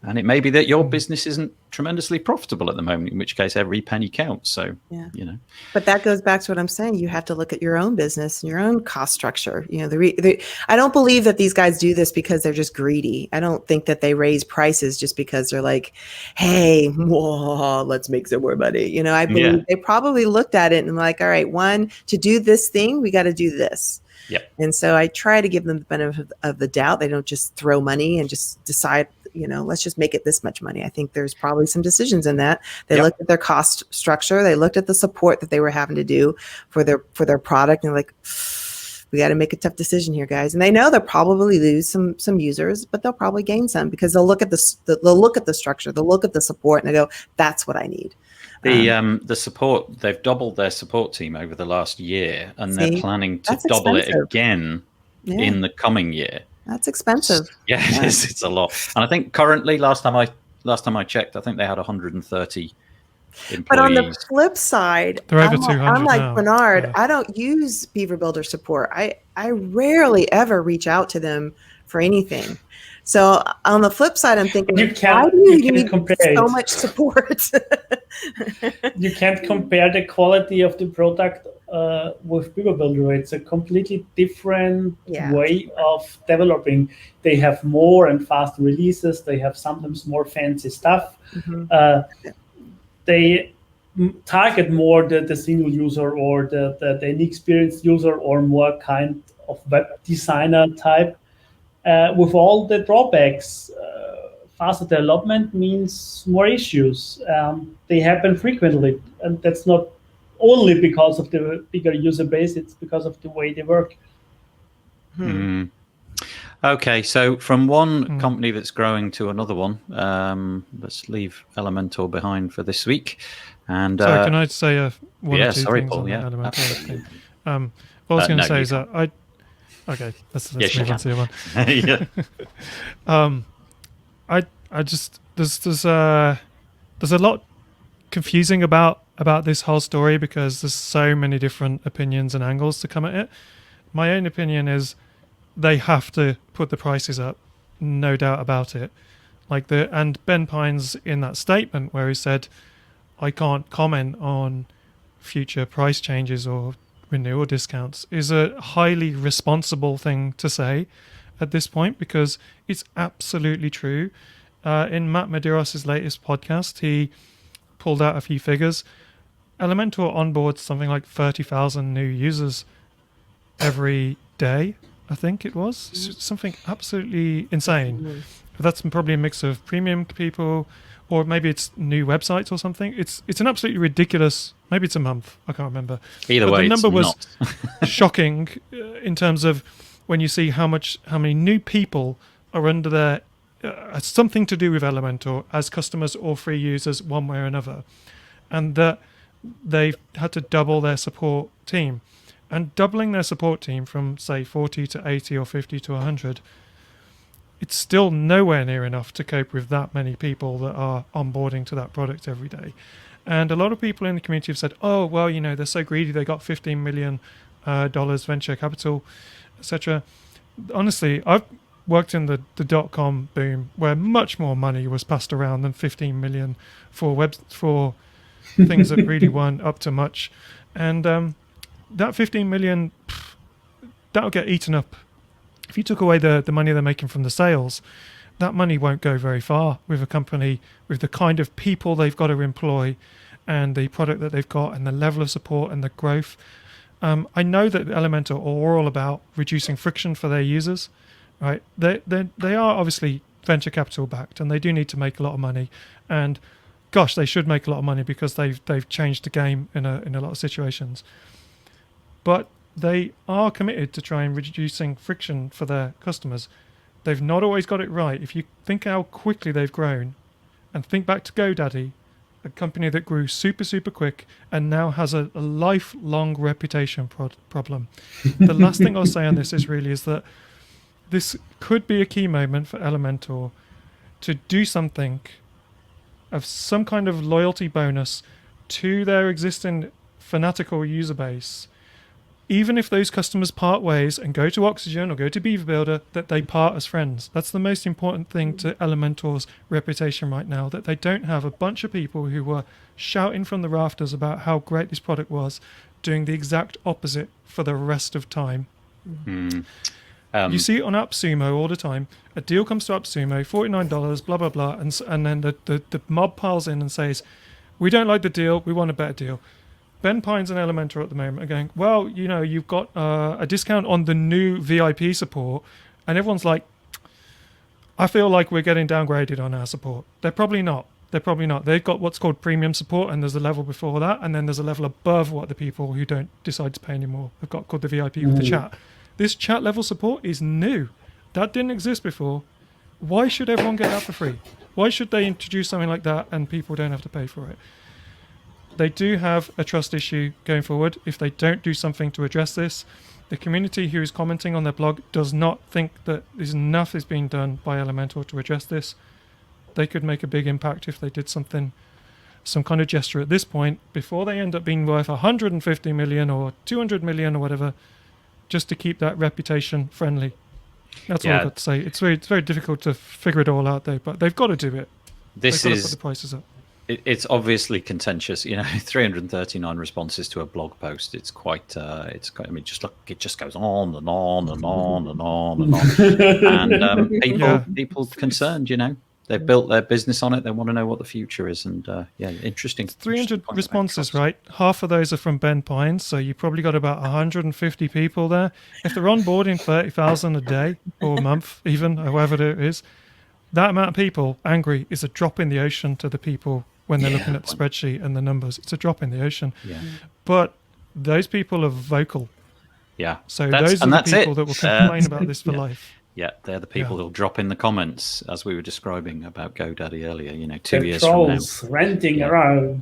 and it may be that your business isn't tremendously profitable at the moment, in which case every penny counts. So, But that goes back to what I'm saying. You have to look at your own business and your own cost structure. I don't believe that these guys do this because they're just greedy. I don't think that they raise prices just because they're like, hey, whoa, let's make some more money. I believe they probably looked at it and like, all right, to do this thing, we got to do this. Yep. And so I try to give them the benefit of the doubt. They don't just throw money and just decide, let's just make it this much money. I think there's probably some decisions in that. They looked at their cost structure. They looked at the support that they were having to do for their product. And they're like, we got to make a tough decision here, guys. And they know they'll probably lose some users, but they'll probably gain some because they'll look at the structure, they'll look at the support, and they go, that's what I need. The support, they've doubled their support team over the last year, and they're planning to double it again in the coming year. That's expensive. Yeah, it is. It's a lot. And I think currently, last time I checked, I think they had 130 employees. But on the flip side, they're over 200 I'm like now. Berhard. Yeah. I don't use Beaver Builder support. I rarely ever reach out to them for anything. So on the flip side, I'm thinking, why do you need so much support? You can't compare the quality of the product with Beaver Builder. It's a completely different way of developing. They have more and faster releases. They have sometimes more fancy stuff. They target more the single user or the inexperienced user or more kind of web designer type. With all the drawbacks, faster development means more issues. They happen frequently, and that's not only because of the bigger user base, it's because of the way they work. Okay, so from one company that's growing to another one, let's leave Elementor behind for this week. And sorry, can I say one or two sorry, things Paul, on yeah, Elementor? absolutely. What I was going to say is that okay, let's move on to the other one. I just there's a lot confusing about this whole story because there's so many different opinions and angles to come at it. My own opinion is they have to put the prices up, no doubt about it. And Ben Pines in that statement where he said, I can't comment on future price changes or renewal discounts, is a highly responsible thing to say at this point, because it's absolutely true. In Matt Medeiros' latest podcast, he pulled out a few figures. Elementor onboards something like 30,000 new users every day, I think it was. Something absolutely insane. But that's probably a mix of premium people, or maybe it's new websites or something. It's an absolutely ridiculous, maybe it's a month, I can't remember. Either way, the number it's was not. shocking in terms of when you see how many new people are under their something to do with Elementor as customers or free users one way or another, and that they've had to double their support team. And doubling their support team from, say, 40 to 80 or 50 to 100, it's still nowhere near enough to cope with that many people that are onboarding to that product every day. And a lot of people in the community have said, oh, well, they're so greedy, they got $15 million venture capital, etc. Honestly, I've worked in the .com boom where much more money was passed around than 15 million for things that really weren't up to much. And that 15 million, that'll get eaten up. If you took away the money they're making from the sales, that money won't go very far with a company with the kind of people they've got to employ and the product that they've got and the level of support and the growth. I know that Elementor are all about reducing friction for their users, right? They are obviously venture capital backed, and they do need to make a lot of money. And gosh, they should make a lot of money because they've changed the game in a lot of situations. But they are committed to trying reducing friction for their customers. They've not always got it right. If you think how quickly they've grown, and think back to GoDaddy, a company that grew super, super quick and now has a lifelong reputation problem. The last thing I'll say on this is that this could be a key moment for Elementor to do something of some kind of loyalty bonus to their existing fanatical user base. Even if those customers part ways and go to Oxygen or go to Beaver Builder, that they part as friends. That's the most important thing to Elementor's reputation right now, that they don't have a bunch of people who were shouting from the rafters about how great this product was, doing the exact opposite for the rest of time. You see it on AppSumo all the time. A deal comes to AppSumo, $49, blah, blah, blah, and then the mob piles in and says, we don't like the deal, we want a better deal. Ben Pines and Elementor at the moment are going, well, you've got a discount on the new VIP support. And everyone's like, I feel like we're getting downgraded on our support. They're probably not. They've got what's called premium support, and there's a level before that. And then there's a level above what the people who don't decide to pay anymore have got, called the VIP with the chat. This chat level support is new. That didn't exist before. Why should everyone get that for free? Why should they introduce something like that and people don't have to pay for it? They do have a trust issue going forward if they don't do something to address this. The community who is commenting on their blog does not think that enough is being done by Elementor to address this. They could make a big impact if they did some kind of gesture at this point before they end up being worth 150 million or 200 million or whatever, just to keep that reputation friendly. That's all I've got to say. It's very difficult to figure it all out, though, but they've got to do it. They've got to put the prices up. It's obviously contentious, 339 responses to a blog post. It's quite, I mean, just look, it just goes on and on and on and on and on. And people concerned, they've built their business on it. They want to know what the future is. And interesting. 300 responses, right? Half of those are from Ben Pines. So you probably got about 150 people there. If they're onboarding 30,000 a day or a month, even, however it is, that amount of people angry is a drop in the ocean to the people when they're looking at the spreadsheet and the numbers. It's a drop in the ocean. Yeah. But those people are vocal. Yeah. So those are the people that will complain about this for life. Yeah, they're the people who'll drop in the comments, as we were describing about GoDaddy earlier, 2 the years trolls from now. Ranting around.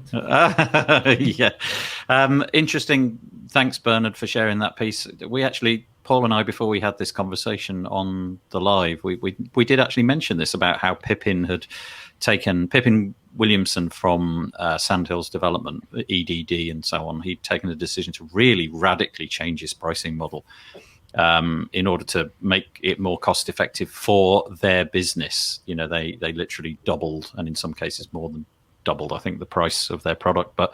Interesting. Thanks, Berhard, for sharing that piece. We actually, Paul and I, before we had this conversation on the live, we did actually mention this about how Pippin Williamson from Sandhills Development, EDD and so on, he'd taken a decision to really radically change his pricing model. in order to make it more cost effective for their business. They literally doubled, and in some cases more than doubled, I think, the price of their product, but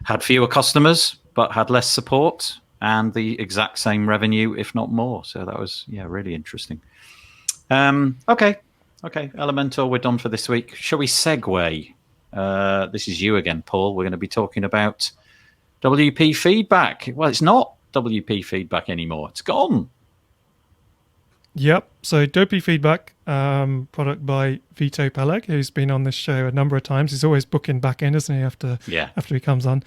had fewer customers, but had less support and the exact same revenue, if not more. So that was, really interesting. Okay, Elementor, we're done for this week. Shall we segue? This is you again, Paul. We're going to be talking about WP feedback. Well, it's not WP feedback anymore. It's gone. Yep. So WP feedback, product by Vito Peleg, who's been on this show a number of times. He's always booking back in, isn't he, after he comes on?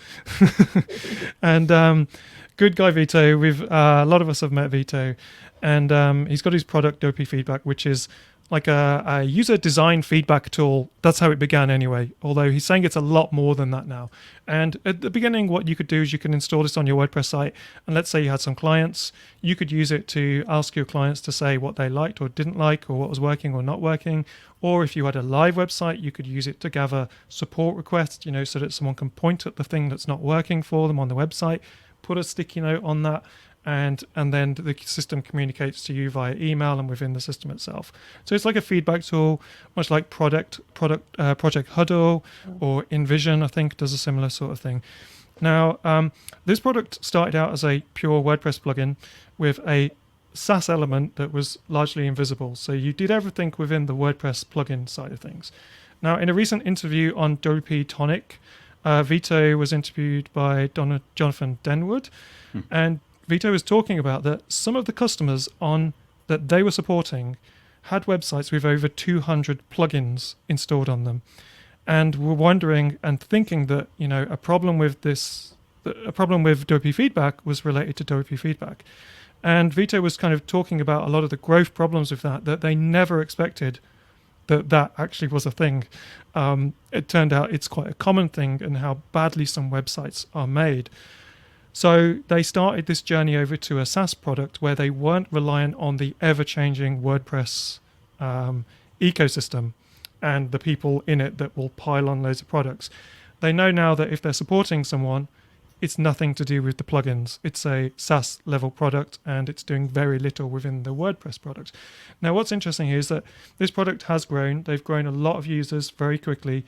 And good guy, Vito. A lot of us have met Vito, and he's got his product WP feedback, which is like a user design feedback tool. That's how it began anyway, although he's saying it's a lot more than that now. And at the beginning, what you could do is you can install this on your WordPress site. And let's say you had some clients, you could use it to ask your clients to say what they liked or didn't like, or what was working or not working. Or if you had a live website, you could use it to gather support requests, so that someone can point at the thing that's not working for them on the website, put a sticky note on that, and then the system communicates to you via email and within the system itself. So it's like a feedback tool, much like Project Huddle or InVision, I think, does a similar sort of thing. Now, this product started out as a pure WordPress plugin with a SaaS element that was largely invisible. So you did everything within the WordPress plugin side of things. Now, in a recent interview on WP Tonic, Vito was interviewed by Jonathan Denwood, and Vito was talking about that some of the customers that they were supporting had websites with over 200 plugins installed on them, and were wondering and thinking that a problem with WP feedback was related to WP feedback. And Vito was kind of talking about a lot of the growth problems with that they never expected that actually was a thing. It turned out it's quite a common thing, and how badly some websites are made. So they started this journey over to a SaaS product where they weren't reliant on the ever-changing WordPress ecosystem and the people in it that will pile on loads of products. They know now that if they're supporting someone, it's nothing to do with the plugins. It's a SaaS level product, and it's doing very little within the WordPress product. Now, what's interesting here is that this product has grown. They've grown a lot of users very quickly,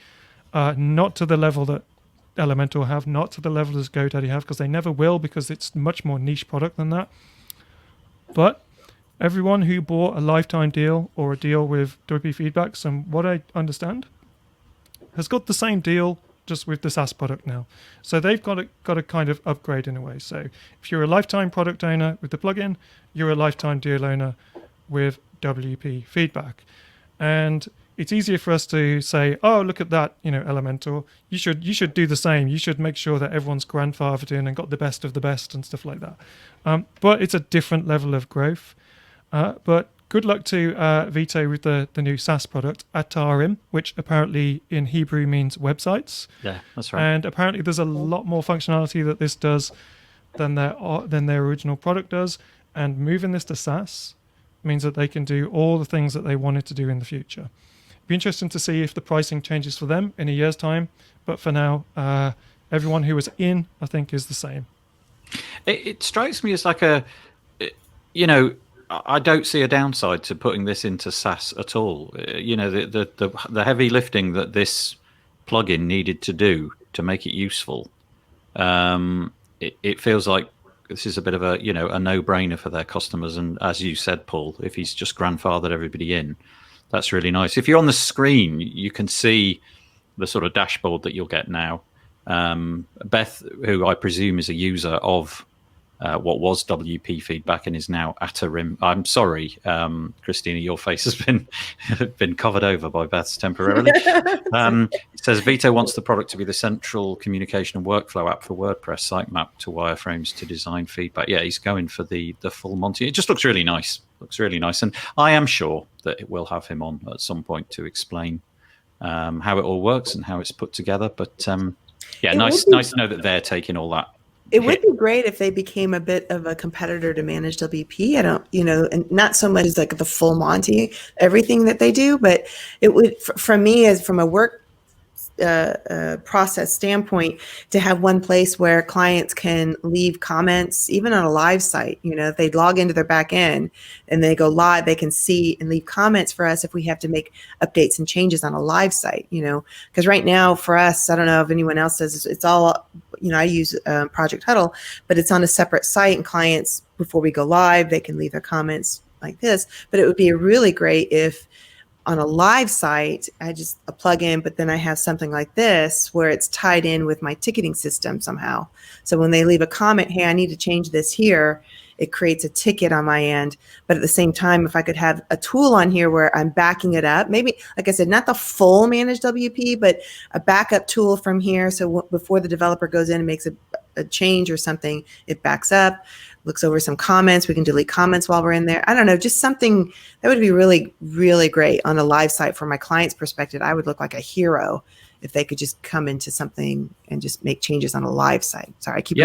not to the level that Elementor have, not to the level as GoDaddy have, because they never will, because it's much more niche product than that. But everyone who bought a lifetime deal or a deal with WP Feedback, from what I understand, has got the same deal just with the SaaS product now. So they've got a kind of upgrade in a way. So if you're a lifetime product owner with the plugin, you're a lifetime deal owner with WP Feedback. And it's easier for us to say, oh, look at that, Elementor. You should do the same. You should make sure that everyone's grandfathered in and got the best of the best and stuff like that. But it's a different level of growth. But good luck to Vito with the new SaaS product, Atarim, which apparently in Hebrew means websites. Yeah, that's right. And apparently there's a lot more functionality that this does than their original product does. And moving this to SaaS means that they can do all the things that they wanted to do in the future. It'd be interesting to see if the pricing changes for them in a year's time. But for now, everyone who was in, I think, is the same. It strikes me as like I don't see a downside to putting this into SaaS at all. The heavy lifting that this plugin needed to do to make it useful, it feels like this is a bit of a no-brainer for their customers. And as you said, Paul, if he's just grandfathered everybody in, that's really nice. If you're on the screen, you can see the sort of dashboard that you'll get now. Beth, who I presume is a user of what was WP Feedback and is now Atarim. I'm sorry, Christina, your face has been covered over by Beth's temporarily. It says Vito wants the product to be the central communication and workflow app for WordPress, sitemap to wireframes to design feedback. Yeah, he's going for the full Monty. It just looks really nice. And I am sure that it will have him on at some point to explain how it all works and how it's put together. But nice to know that they're taking all that. It would be great if they became a bit of a competitor to manage WP. And not so much as like the full Monty, everything that they do, but it would, from me, as from a work process standpoint, to have one place where clients can leave comments, even on a live site. If they log into their back end and they go live, they can see and leave comments for us if we have to make updates and changes on a live site. Because right now for us, I don't know if anyone else does, it's all, I use Project Huddle, but it's on a separate site, and clients, before we go live, they can leave their comments like this. But it would be really great if on a live site, I just a plugin, but then I have something like this where it's tied in with my ticketing system somehow. So when they leave a comment, hey, I need to change this here, it creates a ticket on my end. But at the same time, if I could have a tool on here where I'm backing it up, maybe, like I said, not the full managed WP, but a backup tool from here. So before the developer goes in and makes a change or something, it backs up, looks over some comments. We can delete comments while we're in there. I don't know, just something that would be really, really great on a live site from my client's perspective. I would look like a hero if they could just come into something and just make changes on a live site. Sorry, I keep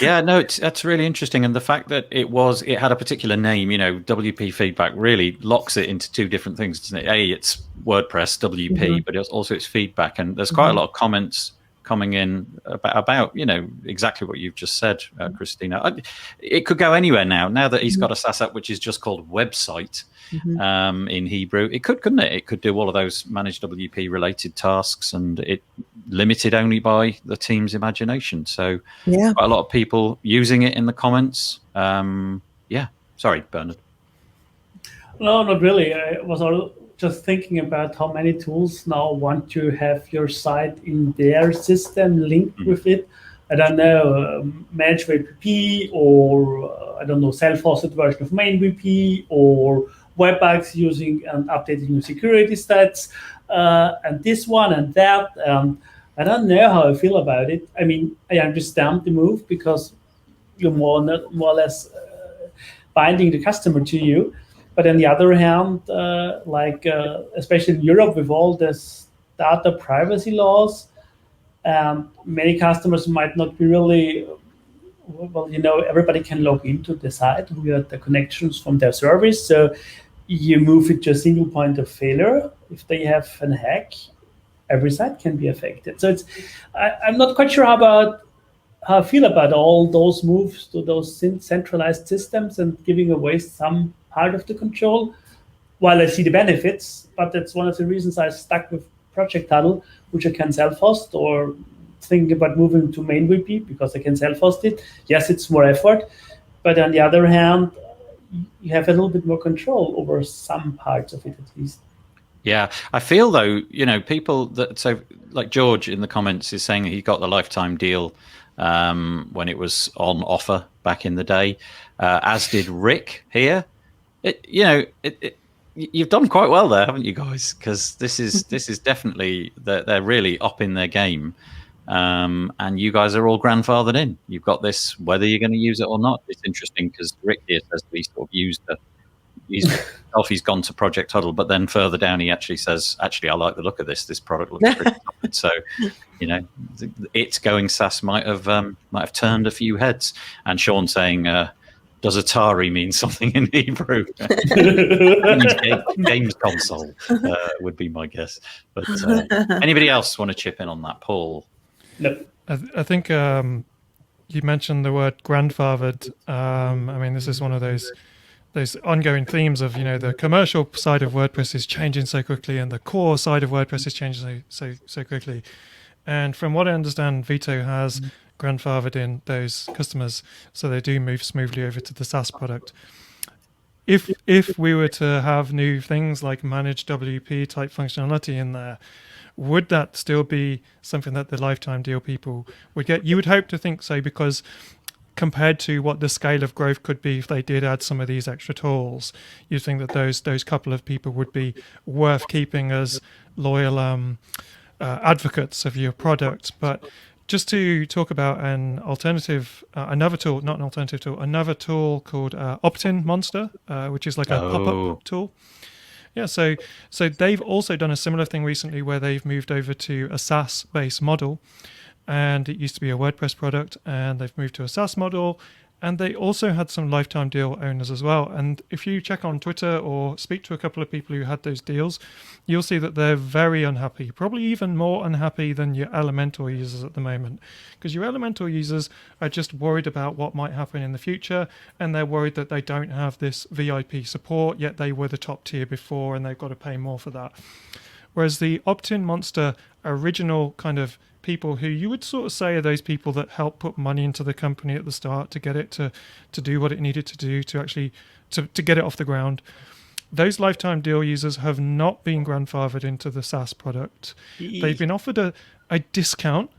Yeah, no, that's really interesting. And the fact that it had a particular name, WP feedback really locks it into two different things, doesn't it? It's WordPress, WP, but it's feedback. And there's quite a lot of comments coming in about exactly what you've just said, Christina. It could go anywhere now that he's got a SaaS app which is just called website in Hebrew. It couldn't it? It could do all of those managed WP related tasks, and it limited only by the team's imagination. So quite a lot of people using it in the comments. Sorry, Berhard. No, not really. I was just thinking about how many tools now want to have your site in their system linked with it. I don't know, Manage WP, or I don't know, self-hosted version of main WP, or Webpack using and updating your security stats, and this one and that. I don't know how I feel about it. I mean, I understand the move because you're more or less binding the customer to you. But on the other hand, especially in Europe with all this data privacy laws, many customers might not be really, everybody can log into the site via the connections from their service. So you move it to a single point of failure. If they have a hack, every site can be affected. So I'm not quite sure how I feel about all those moves to those centralized systems and giving away some part of the control. While I see the benefits, but that's one of the reasons I stuck with Project Huddle, which I can self-host, or thinking about moving to main WP because I can self-host it. Yes, it's more effort, but on the other hand, you have a little bit more control over some parts of it at least. Yeah, I feel though, people like George in the comments is saying that he got the lifetime deal when it was on offer back in the day, as did Rick here. You've done quite well there, haven't you guys? Because this is definitely they're really up in their game, and you guys are all grandfathered in. You've got this, whether you're going to use it or not. It's interesting because Rick here says we sort of used he's gone to Project Huddle, but then further down he actually says, I like the look of this. This product looks pretty solid. So, it's going SaaS might have turned a few heads. And Sean saying, does Atari mean something in Hebrew? Games console would be my guess. But anybody else want to chip in on that, Paul? No. I think you mentioned the word grandfathered. This is one of those ongoing themes of, the commercial side of WordPress is changing so quickly and the core side of WordPress is changing so quickly. And from what I understand, Vito has grandfathered in those customers, so they do move smoothly over to the SaaS product. If we were to have new things like managed WP type functionality in there, would that still be something that the lifetime deal people would get? You would hope to think so, because compared to what the scale of growth could be if they did add some of these extra tools, you think that those couple of people would be worth keeping as loyal advocates of your product. But just to talk about another tool called Opt-in Monster, which is like a pop-up tool. Yeah, so they've also done a similar thing recently where they've moved over to a SaaS-based model. And it used to be a WordPress product, and they've moved to a SaaS model, And they also had some lifetime deal owners as well. And if you check on Twitter or speak to a couple of people who had those deals, you'll see that they're very unhappy, probably even more unhappy than your Elementor users at the moment. Because your Elementor users are just worried about what might happen in the future, and they're worried that they don't have this VIP support, yet they were the top tier before and they've got to pay more for that. Whereas the opt-in monster original kind of people who you would sort of say are those people that help put money into the company at the start to get it to do what it needed to do to actually to get it off the ground. Those lifetime deal users have not been grandfathered into the SaaS product. They've been offered a discount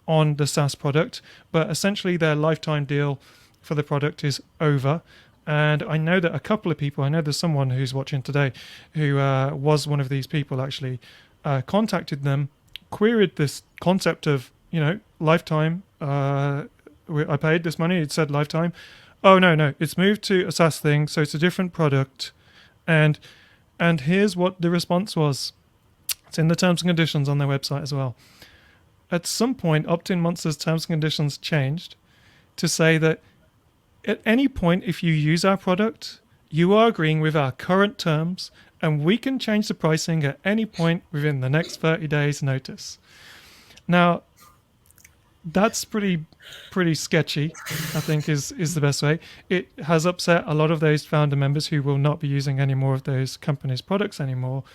on the SaaS product, but essentially their lifetime deal for the product is over. And I know that a couple of people, I know there's someone who's watching today who was one of these people actually, contacted them, queried this concept of, lifetime. I paid this money, it said lifetime. Oh, no, it's moved to a SaaS thing, so it's a different product. And here's what the response was. It's in the terms and conditions on their website as well. At some point, Opt-in Monster's terms and conditions changed to say that at any point, if you use our product, you are agreeing with our current terms, and we can change the pricing at any point within the next 30 days notice. Now, that's pretty sketchy, I think is the best way. It has upset a lot of those founder members who will not be using any more of those companies' products anymore.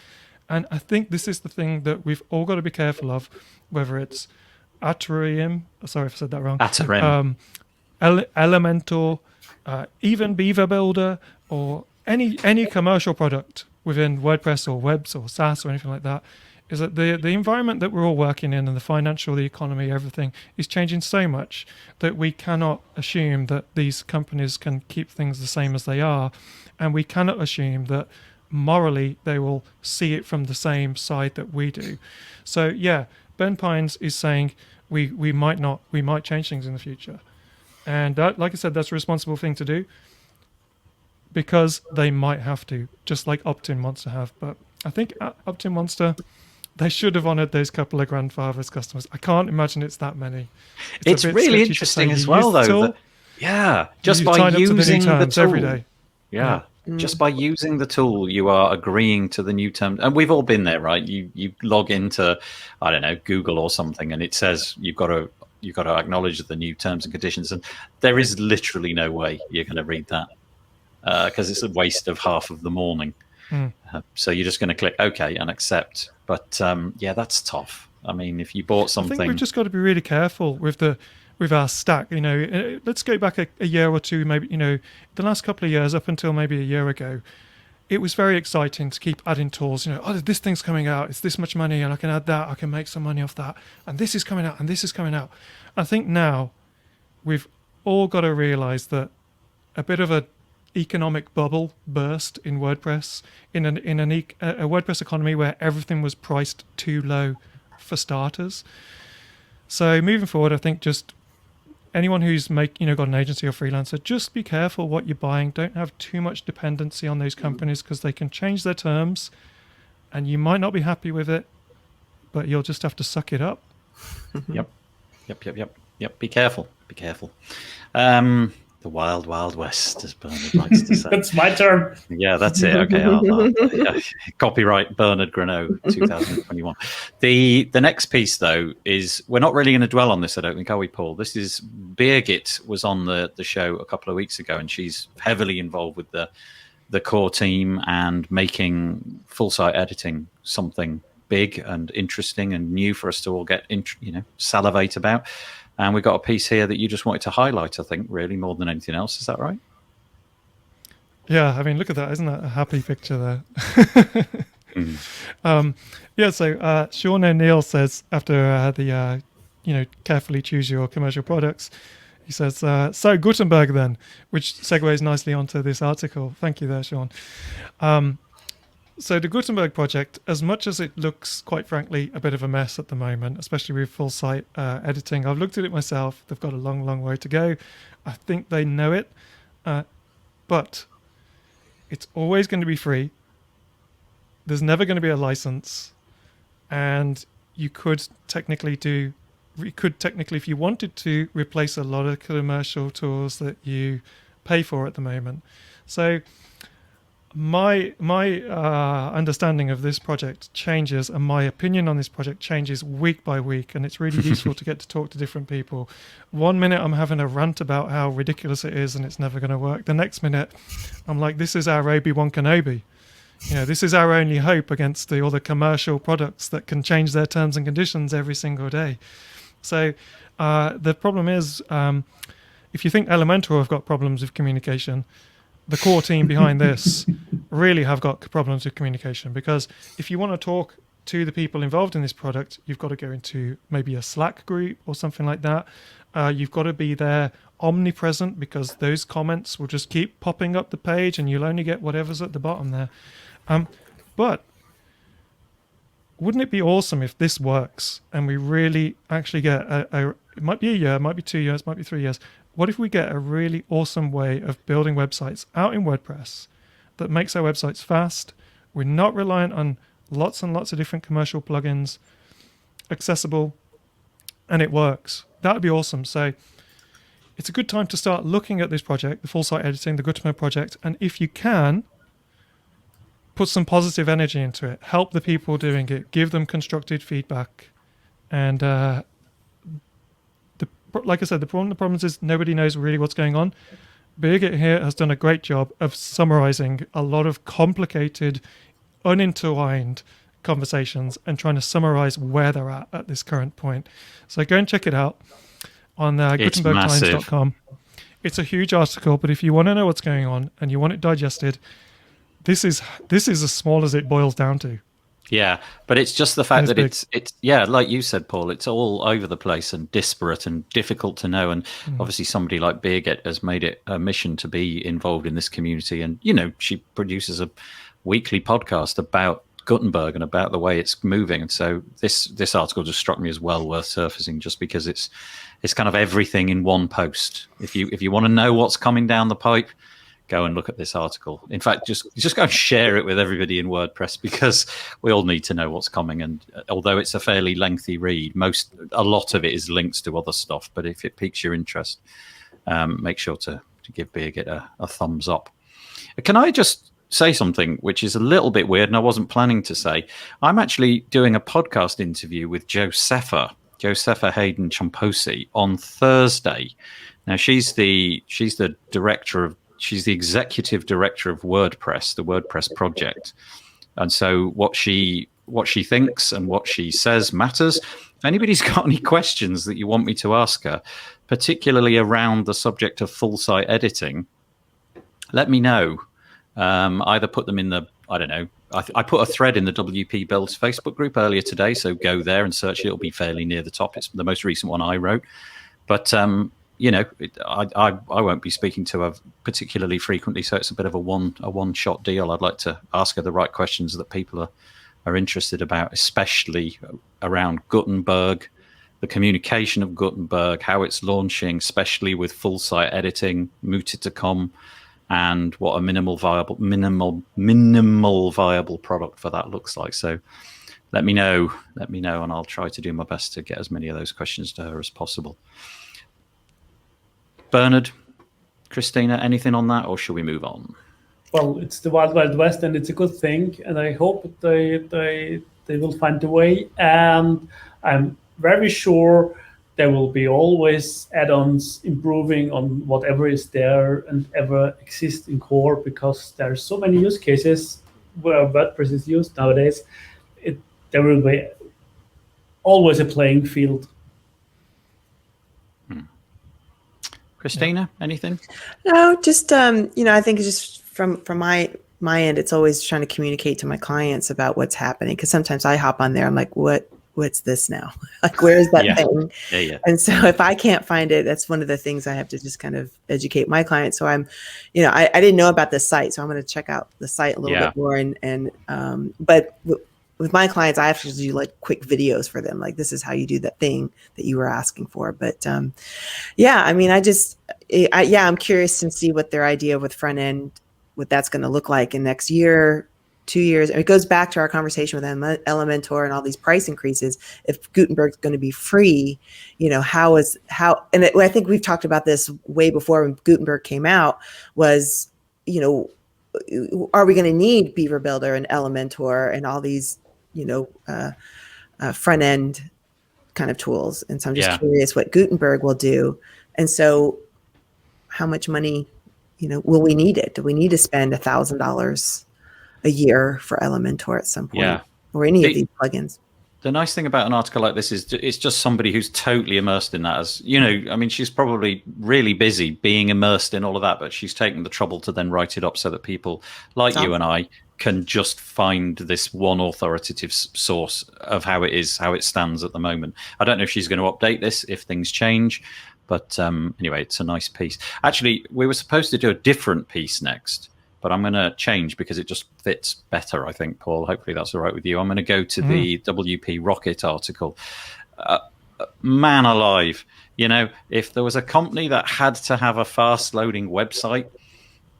And I think this is the thing that we've all got to be careful of, whether it's Atarim, sorry if I said that wrong. Atarim. Elementor, even Beaver Builder, or any commercial product within WordPress or webs or SaaS or anything like that, is that the environment that we're all working in and the financial, the economy, everything is changing so much that we cannot assume that these companies can keep things the same as they are, and we cannot assume that morally they will see it from the same side that we do. So yeah, Ben Pines is saying we might change things in the future. And that, like I said, that's a responsible thing to do because they might have to, just like Opt-in Monster have. But I think Opt-in Monster, they should have honored those couple of grandfathers customers. I can't imagine it's that many. It's really interesting as well, though. Just by using the tool every day. Yeah. Just by using the tool, you are agreeing to the new terms. And we've all been there, right? You log into, I don't know, Google or something, and it says you've got to acknowledge the new terms and conditions. And there is literally no way you're going to read that because it's a waste of half of the morning. So you're just going to click OK and accept. But yeah, that's tough. I mean, if you bought something, I think we've just got to be really careful with our stack. Let's go back a year or two, maybe. The last couple of years, up until maybe a year ago, it was very exciting to keep adding tools. This thing's coming out, it's this much money, and I can add that, I can make some money off that, and this is coming out, and this is coming out. I think now we've all got to realize that a bit of a economic bubble burst in WordPress, in a WordPress economy where everything was priced too low for starters. So moving forward, I think just anyone who's got an agency or freelancer, just be careful what you're buying. Don't have too much dependency on those companies because they can change their terms and you might not be happy with it, but you'll just have to suck it up. Yep. Be careful. The wild, wild west, as Berhard likes to say. That's my term. Yeah, that's it. Okay, yeah. Copyright Bernard Gronau, 2021. The next piece, though, is we're not really going to dwell on this, I don't think, are we, Paul? This is Birgit was on the show a couple of weeks ago, and she's heavily involved with the core team and making full site editing something big and interesting and new for us to all get salivate about. And we've got a piece here that you just wanted to highlight, I think, really, more than anything else. Is that right? Yeah, I mean, look at that. Isn't that a happy picture there? So Sean O'Neill says, after the carefully choose your commercial products, he says, so Gutenberg then, which segues nicely onto this article. Thank you there, Sean. So the Gutenberg project, as much as it looks, quite frankly, a bit of a mess at the moment, especially with full site editing, I've looked at it myself. They've got a long, long way to go. I think they know it, but it's always going to be free. There's never going to be a license, and you could technically do could technically, if you wanted to, replace a lot of commercial tools that you pay for at the moment. So my understanding of this project changes, and my opinion on this project changes week by week, and it's really useful to get to talk to different people. 1 minute I'm having a rant about how ridiculous it is and it's never going to work. The next minute I'm like, this is our Obi-Wan Kenobi. This is our only hope against all the commercial products that can change their terms and conditions every single day. So the problem is, if you think Elementor have got problems with communication, the core team behind this really have got problems with communication, because if you want to talk to the people involved in this product, you've got to go into maybe a Slack group or something like that. You've got to be there omnipresent, because those comments will just keep popping up the page and you'll only get whatever's at the bottom there. But wouldn't it be awesome if this works and we really actually get it might be a year, it might be 2 years, it might be 3 years. What if we get a really awesome way of building websites out in WordPress that makes our websites fast? We're not reliant on lots and lots of different commercial plugins, accessible, and it works. That would be awesome. So it's a good time to start looking at this project, the full site editing, the Gutenberg project, and if you can, put some positive energy into it. Help the people doing it. Give them constructive feedback. And like I said, the problem is nobody knows really what's going on. Birgit here has done a great job of summarizing a lot of complicated, unintertwined conversations and trying to summarize where they're at this current point. So go and check it out on GutenbergTimes.com. It's a huge article, but if you want to know what's going on and you want it digested, this is as small as it boils down to. Yeah, but it's just the fact that it's like you said, Paul, it's all over the place and disparate and difficult to know. And obviously somebody like Birgit has made it a mission to be involved in this community. And, she produces a weekly podcast about Gutenberg and about the way it's moving. And so this article just struck me as well worth surfacing, just because it's kind of everything in one post. If you want to know what's coming down the pipe, go and look at this article. In fact, just go and share it with everybody in WordPress, because we all need to know what's coming. And although it's a fairly lengthy read, a lot of it is links to other stuff. But if it piques your interest, make sure to give Birgit a thumbs up. Can I just say something which is a little bit weird, and I wasn't planning to say? I'm actually doing a podcast interview with Josepha Hayden Chomposi on Thursday. Now she's the executive director of WordPress, the WordPress project. And so what she thinks and what she says matters. If anybody's got any questions that you want me to ask her, particularly around the subject of full site editing, let me know. Either put them in I put a thread in the WP Builds Facebook group earlier today, so go there and search it. It'll be fairly near the top. It's the most recent one I wrote. But I won't be speaking to her particularly frequently, so it's a bit of a one-shot deal. I'd like to ask her the right questions that people are interested about, especially around Gutenberg, the communication of Gutenberg, how it's launching, especially with full site editing, mooted to come, and what a minimal viable product for that looks like. So let me know, and I'll try to do my best to get as many of those questions to her as possible. Berhard, Christina, anything on that, or shall we move on? Well, it's the Wild Wild West, and it's a good thing, and I hope they will find a way. And I'm very sure there will be always add-ons improving on whatever is there and ever exists in core, because there are so many use cases where WordPress is used nowadays. There will be always a playing field. Christina, anything? No, just I think it's just from my end, it's always trying to communicate to my clients about what's happening, because sometimes I hop on there, I'm like, what's this now? Like, where is that thing? Yeah. And so if I can't find it, that's one of the things I have to just kind of educate my clients. So I'm, I didn't know about this site, so I'm going to check out the site a little bit more. But with my clients, I actually do like quick videos for them. Like, this is how you do that thing that you were asking for. But I'm curious to see what their idea with front end, what that's going to look like in next year. 2 years, and it goes back to our conversation with Elementor and all these price increases. If Gutenberg's going to be free, I think we've talked about this way before when Gutenberg came out, was, are we going to need Beaver Builder and Elementor and all these, front end kind of tools? And so I'm just curious what Gutenberg will do. And so how much money, will we need it? Do we need to spend $1,000 a year for Elementor at some point, or any of these plugins? The nice thing about an article like this is it's just somebody who's totally immersed in that. As I mean, she's probably really busy being immersed in all of that, but she's taken the trouble to then write it up so that people like you and I can just find this one authoritative source of how it stands at the moment. I don't know if she's going to update this if things change, but anyway, it's a nice piece. Actually, we were supposed to do a different piece next, but I'm going to change because it just fits better, I think, Paul. Hopefully that's all right with you. I'm going to go to the WP Rocket article. Man alive, if there was a company that had to have a fast-loading website,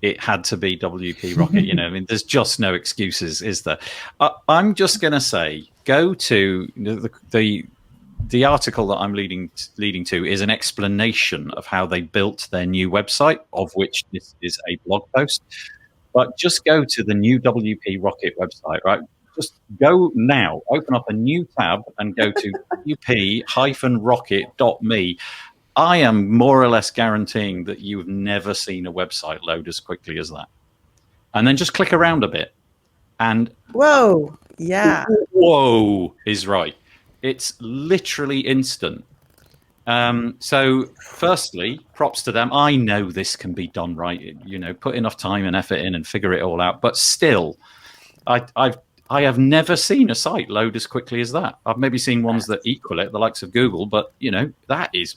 it had to be WP Rocket. I mean, there's just no excuses, is there? I'm just going to say, go to the article that I'm leading to is an explanation of how they built their new website, of which this is a blog post. But just go to the new WP Rocket website, right? Just go now, open up a new tab and go to wp-rocket.me. I am more or less guaranteeing that you've never seen a website load as quickly as that. And then just click around a bit. And whoa is right. It's literally instant. So firstly, props to them. I know this can be done right. Put enough time and effort in and figure it all out. But still, I have never seen a site load as quickly as that. I've maybe seen ones that equal it, the likes of Google, but that is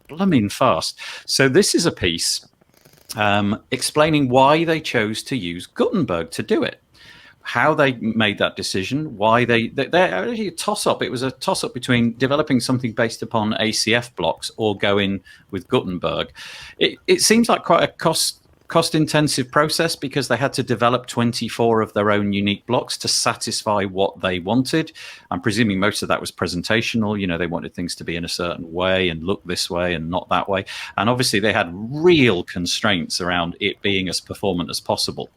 blooming fast. So this is a piece explaining why they chose to use Gutenberg to do it. How they made that decision, why they're actually a toss-up. It was a toss-up between developing something based upon ACF blocks or going with Gutenberg. It seems like quite a cost-intensive process because they had to develop 24 of their own unique blocks to satisfy what they wanted. I'm presuming most of that was presentational. They wanted things to be in a certain way and look this way and not that way. And obviously they had real constraints around it being as performant as possible.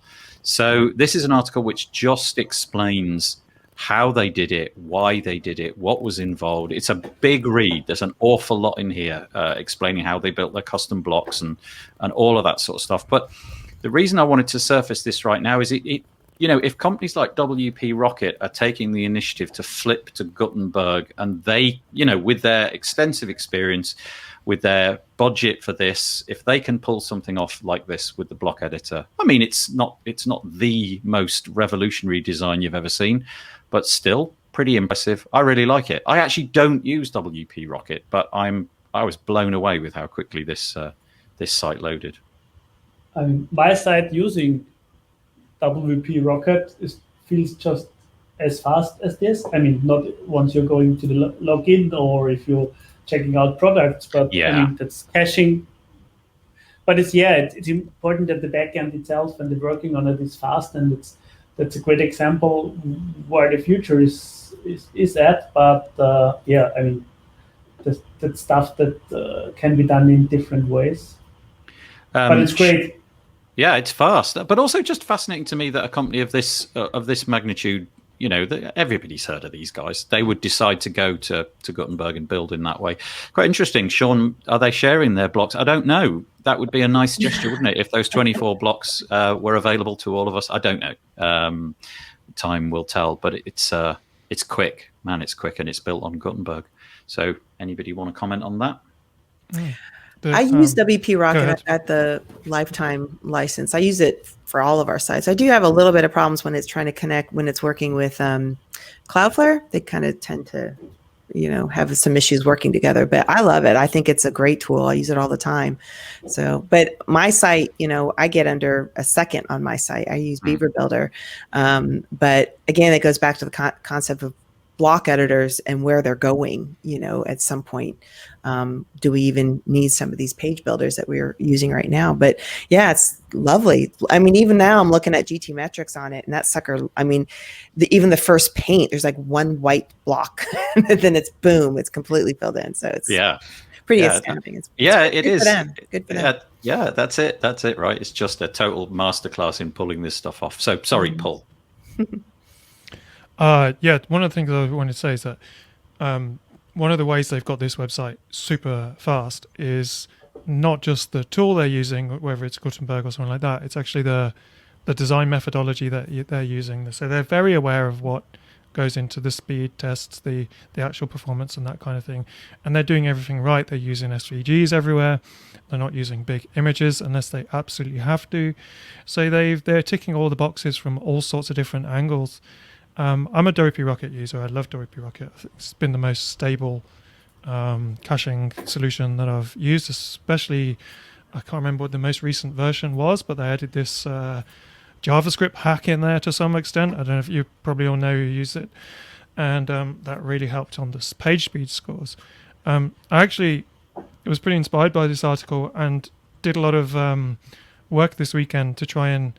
So this is an article which just explains how they did it, why they did it, what was involved. It's a big read. There's an awful lot in here explaining how they built their custom blocks and all of that sort of stuff. But the reason I wanted to surface this right now is if companies like WP Rocket are taking the initiative to flip to Gutenberg and they, with their extensive experience, with their budget for this, if they can pull something off like this with the block editor, I mean, it's not the most revolutionary design you've ever seen, but still pretty impressive. I really like it. I actually don't use WP Rocket, but I was blown away with how quickly this site loaded. My site using WP Rocket feels just as fast as this. I mean, not once you're going to the login or if you're checking out products, but I mean, that's caching. But it's important that the backend itself and the working on it is fast, and that's a great example where the future is at. But I mean, that's stuff that can be done in different ways. But it's great. Yeah, it's fast, but also just fascinating to me that a company of this magnitude, everybody's heard of these guys. They would decide to go to Gutenberg and build in that way. Quite interesting. Sean, are they sharing their blocks? I don't know. That would be a nice gesture, wouldn't it? If those 24 blocks were available to all of us. I don't know. Time will tell, but it's quick, man. It's quick, and it's built on Gutenberg. So anybody want to comment on that? I use WP Rocket at the lifetime license. I use it for all of our sites. I do have a little bit of problems when it's trying to connect, when it's working with Cloudflare. They kind of tend to, have some issues working together, but I love it. I think it's a great tool. I use it all the time. So, but my site, I get under a second on my site. I use Beaver Builder. But again, it goes back to the concept of block editors and where they're going, at some point. Do we even need some of these page builders that we're using right now? But yeah, it's lovely. I mean, even now I'm looking at GT metrics on it, and that sucker, I mean, even the first paint, there's like one white block and then it's boom, it's completely filled in. So it's pretty astounding. It is. Good for them. Yeah, that's it. That's it, right? It's just a total masterclass in pulling this stuff off. So sorry, Paul. One of the things I wanted to say is that one of the ways they've got this website super fast is not just the tool they're using, whether it's Gutenberg or something like that. It's actually the design methodology that they're using. So they're very aware of what goes into the speed tests, the actual performance and that kind of thing. And they're doing everything right. They're using SVGs everywhere. They're not using big images unless they absolutely have to. So they're ticking all the boxes from all sorts of different angles. I'm a Dopey Rocket user. I love Dopey Rocket. It's been the most stable caching solution that I've used, especially, I can't remember what the most recent version was, but they added this JavaScript hack in there to some extent. I don't know if you probably all know who use it. And that really helped on the page speed scores. I actually was pretty inspired by this article and did a lot of work this weekend to try and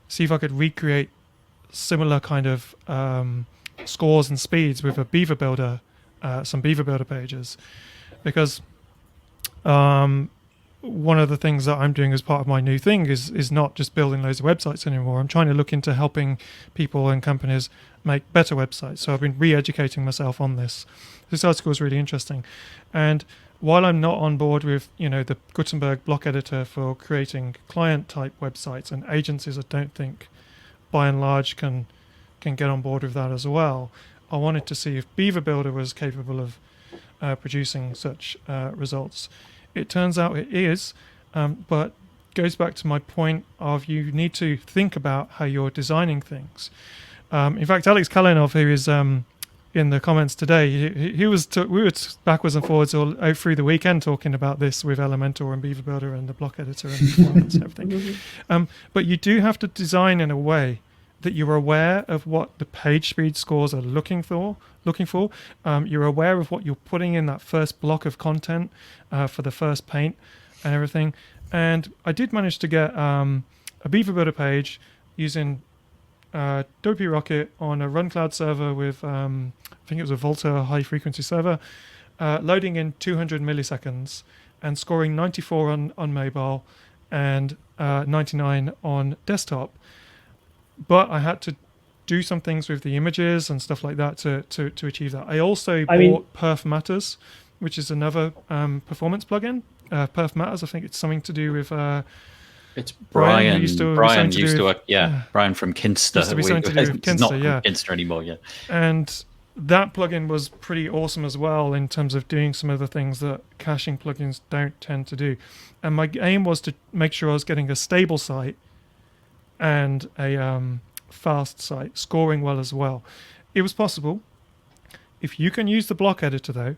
see if I could recreate similar kind of scores and speeds with a Beaver builder, some Beaver builder pages, because one of the things that I'm doing as part of my new thing is not just building loads of websites anymore. I'm trying to look into helping people and companies make better websites. So I've been re-educating myself on this. This article is really interesting. And while I'm not on board with, the Gutenberg block editor for creating client type websites, and agencies I don't think by and large can get on board with that as well, I wanted to see if Beaver Builder was capable of producing such results. It turns out it is, but goes back to my point of you need to think about how you're designing things. In fact, Alex Kalinov, who is in the comments today, we were backwards and forwards all through the weekend talking about this with Elementor and Beaver Builder and the block editor and performance and everything. But you do have to design in a way that you're aware of what the page speed scores are looking for. You're aware of what you're putting in that first block of content for the first paint and everything. And I did manage to get a Beaver Builder page using Dopey Rocket on a Run Cloud server with, I think it was a Volta high frequency server, loading in 200 milliseconds and scoring 94 on mobile and 99 on desktop. But I had to do some things with the images and stuff like that to achieve that. I also bought Perf Matters, which is another performance plugin. Perf Matters, I think it's something to do with... it's Brian. Brian used to work. Brian from Kinster. Used to be something to do with Kinster, not from Kinster anymore. Yeah. And that plugin was pretty awesome as well in terms of doing some of the things that caching plugins don't tend to do. And my aim was to make sure I was getting a stable site and a fast site scoring well as well. It was possible. If you can use the block editor though,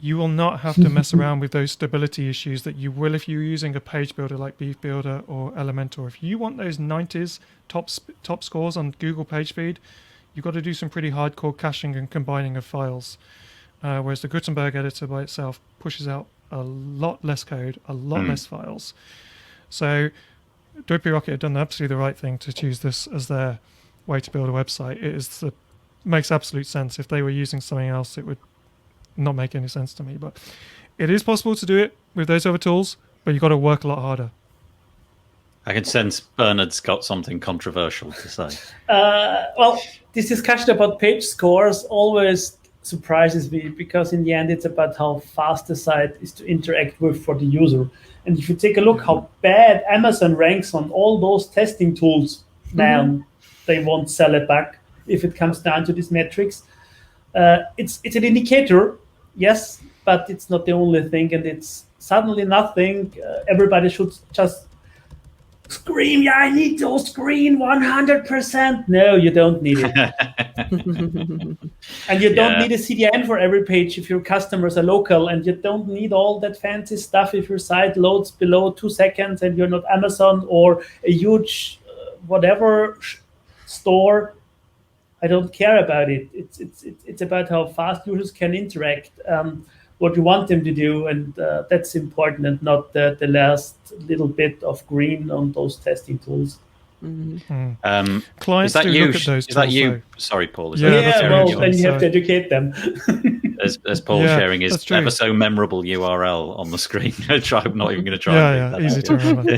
you will not have to mess around with those stability issues that you will if you're using a page builder like Beaver Builder or Elementor. If you want those 90s top scores on Google PageSpeed, you've got to do some pretty hardcore caching and combining of files. Whereas the Gutenberg editor by itself pushes out a lot less code, a lot less files. So Dopey Rocket had done absolutely the right thing to choose this as their way to build a website. It makes absolute sense. If they were using something else, it would not make any sense to me. But it is possible to do it with those other tools, but you've got to work a lot harder. I can sense Bernard's got something controversial to say. Well, this discussion about page scores always surprises me because in the end it's about how fast the site is to interact with for the user. And if you take a look how bad Amazon ranks on all those testing tools, then they won't sell it back if it comes down to these metrics. It's an indicator, yes, but it's not the only thing, and it's suddenly nothing. Everybody should just scream, yeah, I need to screen 100%. No, you don't need it. And you don't need a CDN for every page if your customers are local, and you don't need all that fancy stuff if your site loads below 2 seconds and you're not Amazon or a huge whatever store. I don't care about it. It's about how fast users can interact, what you want them to do, and that's important, and not the last little bit of green on those testing tools. Clients is that do you? look at those Is that tools, you? though. Sorry, Paul. Is Yeah, that that's you very Well, sharing then your- you have to educate them. as Paul Yeah, sharing his that's true. ever so memorable URL on the screen. I'm not even going to try. Yeah, and easy to remember.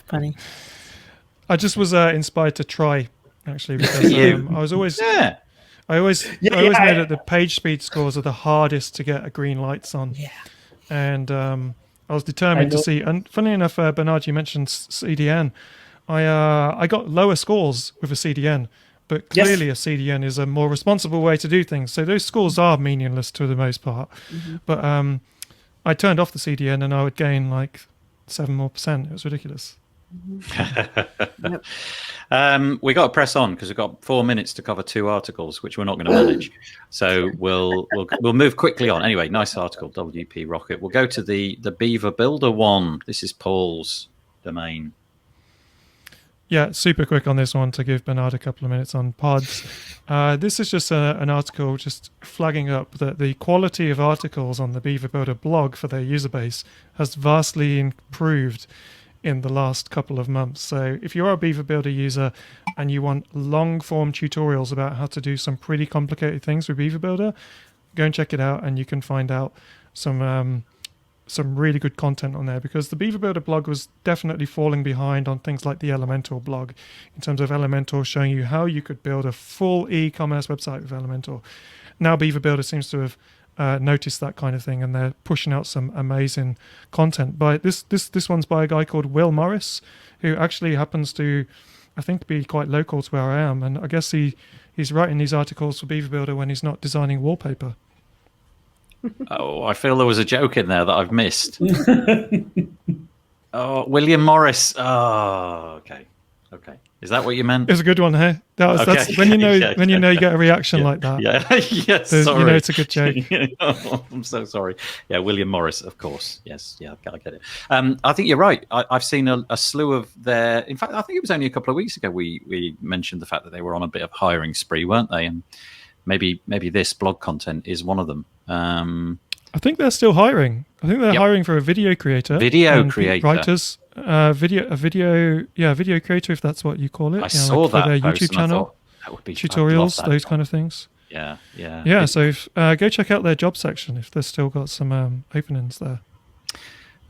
Funny. I just was inspired to try, actually, because I was always Yeah. I always Yeah, know I- that the page speed scores are the hardest to get a green lights on. Yeah. And I was determined to know. see. And funny enough, Berhard, you mentioned CDN. I got lower scores with a CDN, but Yes. clearly a CDN is a more responsible way to do things. So those scores are meaningless to the most part. But I turned off the CDN and I would gain like 7% more. It was ridiculous. Yep. We got to press on because we've got 4 minutes to cover 2 articles, which we're not going to manage. So we'll move quickly on. Anyway, nice article, WP Rocket. We'll go to the Beaver Builder one. This is Paul's domain. Yeah, super quick on this one to give Berhard a couple of minutes on pods. This is just an article just flagging up that the quality of articles on the Beaver Builder blog for their user base has vastly improved in the last couple of months. So if you're a Beaver Builder user and you want long form tutorials about how to do some pretty complicated things with Beaver Builder, go and check it out, and you can find out some really good content on there, because the Beaver Builder blog was definitely falling behind on things like the Elementor blog, in terms of Elementor showing you how you could build a full e-commerce website with Elementor. Now Beaver Builder seems to have noticed that kind of thing, and they're pushing out some amazing content. By this one's by a guy called Will Morris, who actually happens to, I think, be quite local to where I am, and I guess he's writing these articles for Beaver Builder when he's not designing wallpaper. Oh, I feel there was a joke in there that I've missed. Oh, William Morris. Oh, okay. Is that what you meant? It was a good one, hey? That's when you know Yeah. when you know you get a reaction like that. Yeah, yes. There's- Sorry. you know it's a good joke. Oh, I'm so sorry. Yeah, William Morris, of course. Yes, yeah, I get it. I think you're right. I've seen a slew of their. In fact, I think it was only a couple of weeks ago we mentioned the fact that they were on a bit of hiring spree, weren't they? And maybe this blog content is one of them. I think they're still hiring. I think they're hiring for a video creator, writers, video creator, if that's what you call it. I saw like that for their post YouTube and I channel, thought, that would be tutorials, I'd love those that. kind of things. Yeah. So go check out their job section if they've still got some openings there.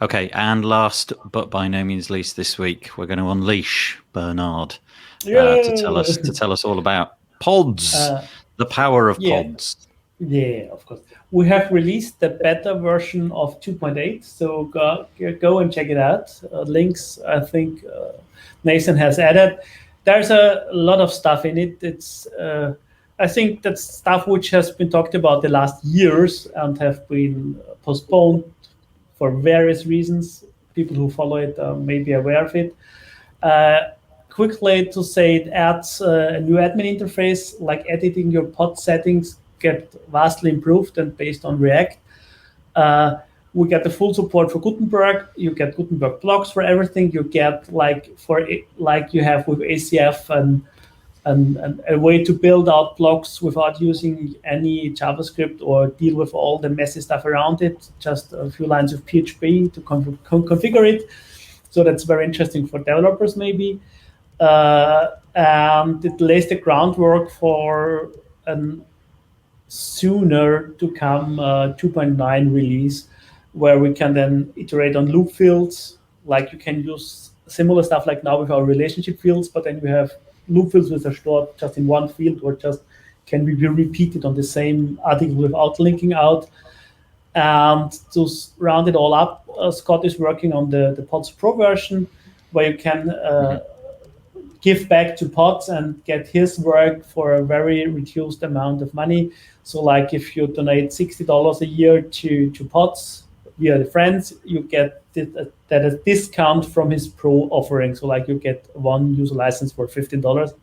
Okay, and last but by no means least, this week we're going to unleash Berhard to tell us all about pods, the power of pods. Yeah, of course. We have released the beta version of 2.8, so go and check it out. Links, I think Nathan has added. There's a lot of stuff in it. It's I think that's stuff which has been talked about the last years and have been postponed for various reasons. People who follow it may be aware of it. Quickly to say, it adds a new admin interface, like editing your pod settings get vastly improved and based on React. We get the full support for Gutenberg. You get Gutenberg blocks for everything. You get like you have with ACF and a way to build out blocks without using any JavaScript or deal with all the messy stuff around it. Just a few lines of PHP to configure it. So that's very interesting for developers maybe. And it lays the groundwork for an sooner to come 2.9 release, where we can then iterate on loop fields. Like you can use similar stuff like now with our relationship fields, but then you have loop fields which are stored just in one field or just can be repeated on the same article without linking out. And to round it all up, Scott is working on the Pods Pro version, where you can give back to Pods and get his work for a very reduced amount of money. So like if you donate $60 a year to Pods via the friends, you get that a discount from his Pro offering. So like you get one user license for $15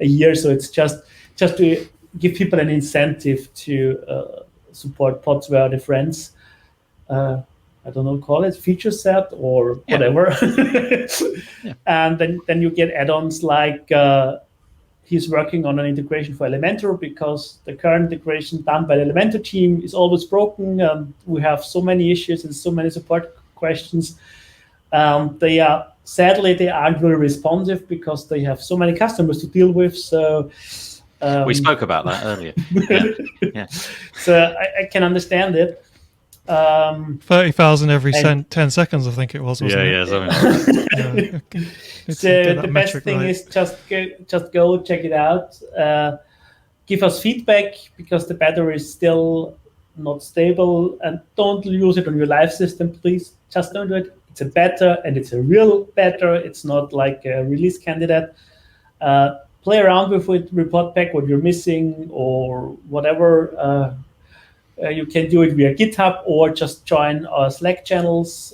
a year. So it's just to give people an incentive to support Pods via the friends. I don't know, call it feature set or whatever. And then you get add-ons like he's working on an integration for Elementor because the current integration done by the Elementor team is always broken. We have so many issues and so many support questions. Sadly, they aren't very responsive because they have so many customers to deal with. So we spoke about that earlier. Yeah. So I can understand it. 30,000 every 10 seconds, I think it was. Wasn't it? So the best thing is just go check it out. Give us feedback because the battery is still not stable, and don't use it on your live system, please. Just don't do it. It's a beta, and it's a real beta. It's not like a release candidate. Play around with it, report back what you're missing or whatever. You can do it via GitHub or just join our Slack channels,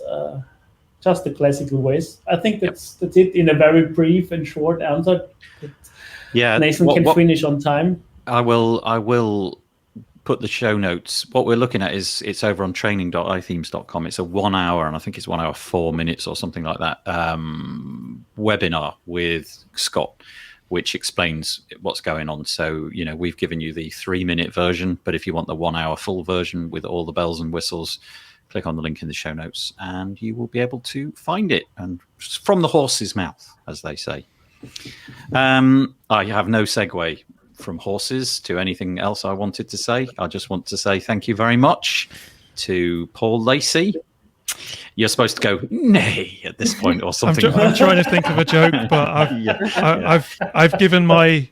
just the classical ways. I think that's it in a very brief and short answer. Yeah, Nathan can finish on time. I will put the show notes. What we're looking at is it's over on training.ithemes.com. It's a 1 hour, and I think it's 1 hour 4 minutes or something like that, webinar with Scott, which explains what's going on. So, we've given you the 3-minute version, but if you want the 1 hour full version with all the bells and whistles, click on the link in the show notes and you will be able to find it. And from the horse's mouth, as they say. I have no segue from horses to anything else I wanted to say. I just want to say thank you very much to Paul Lacey. You're supposed to go nay at this point or something. I'm trying to think of a joke, but I've given my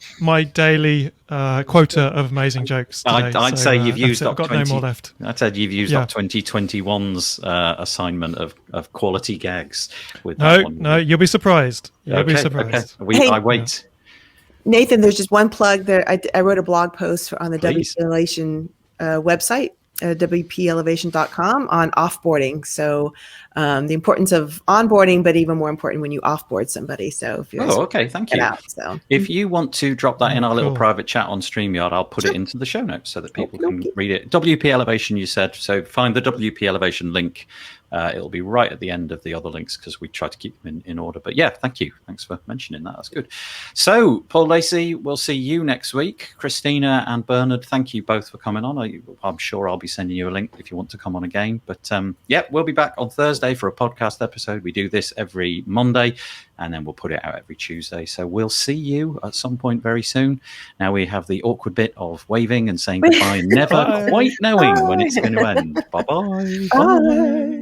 daily quota of amazing jokes today, I'd say you've used up. I've got no more left. I'd said you've used up 2021's assignment of quality gags. With No, you'll be surprised. You'll be surprised. Okay. I wait. Nathan, there's just one plug there. I wrote a blog post on the WP Elevation website, WPElevation.com, on offboarding. So the importance of onboarding, but even more important when you offboard somebody. So if you're thank you. If you want to drop that in our little private chat on StreamYard, I'll put it into the show notes so that people can read it. WP Elevation, you said. So find the WP Elevation link. It'll be right at the end of the other links because we try to keep them in order. But yeah, thank you. Thanks for mentioning that. That's good. So, Paul Lacey, we'll see you next week. Christina and Berhard, thank you both for coming on. I'm sure I'll be sending you a link if you want to come on again. But we'll be back on Thursday for a podcast episode. We do this every Monday and then we'll put it out every Tuesday. So we'll see you at some point very soon. Now we have the awkward bit of waving and saying goodbye, never quite knowing when it's going to end. Bye-bye. Bye.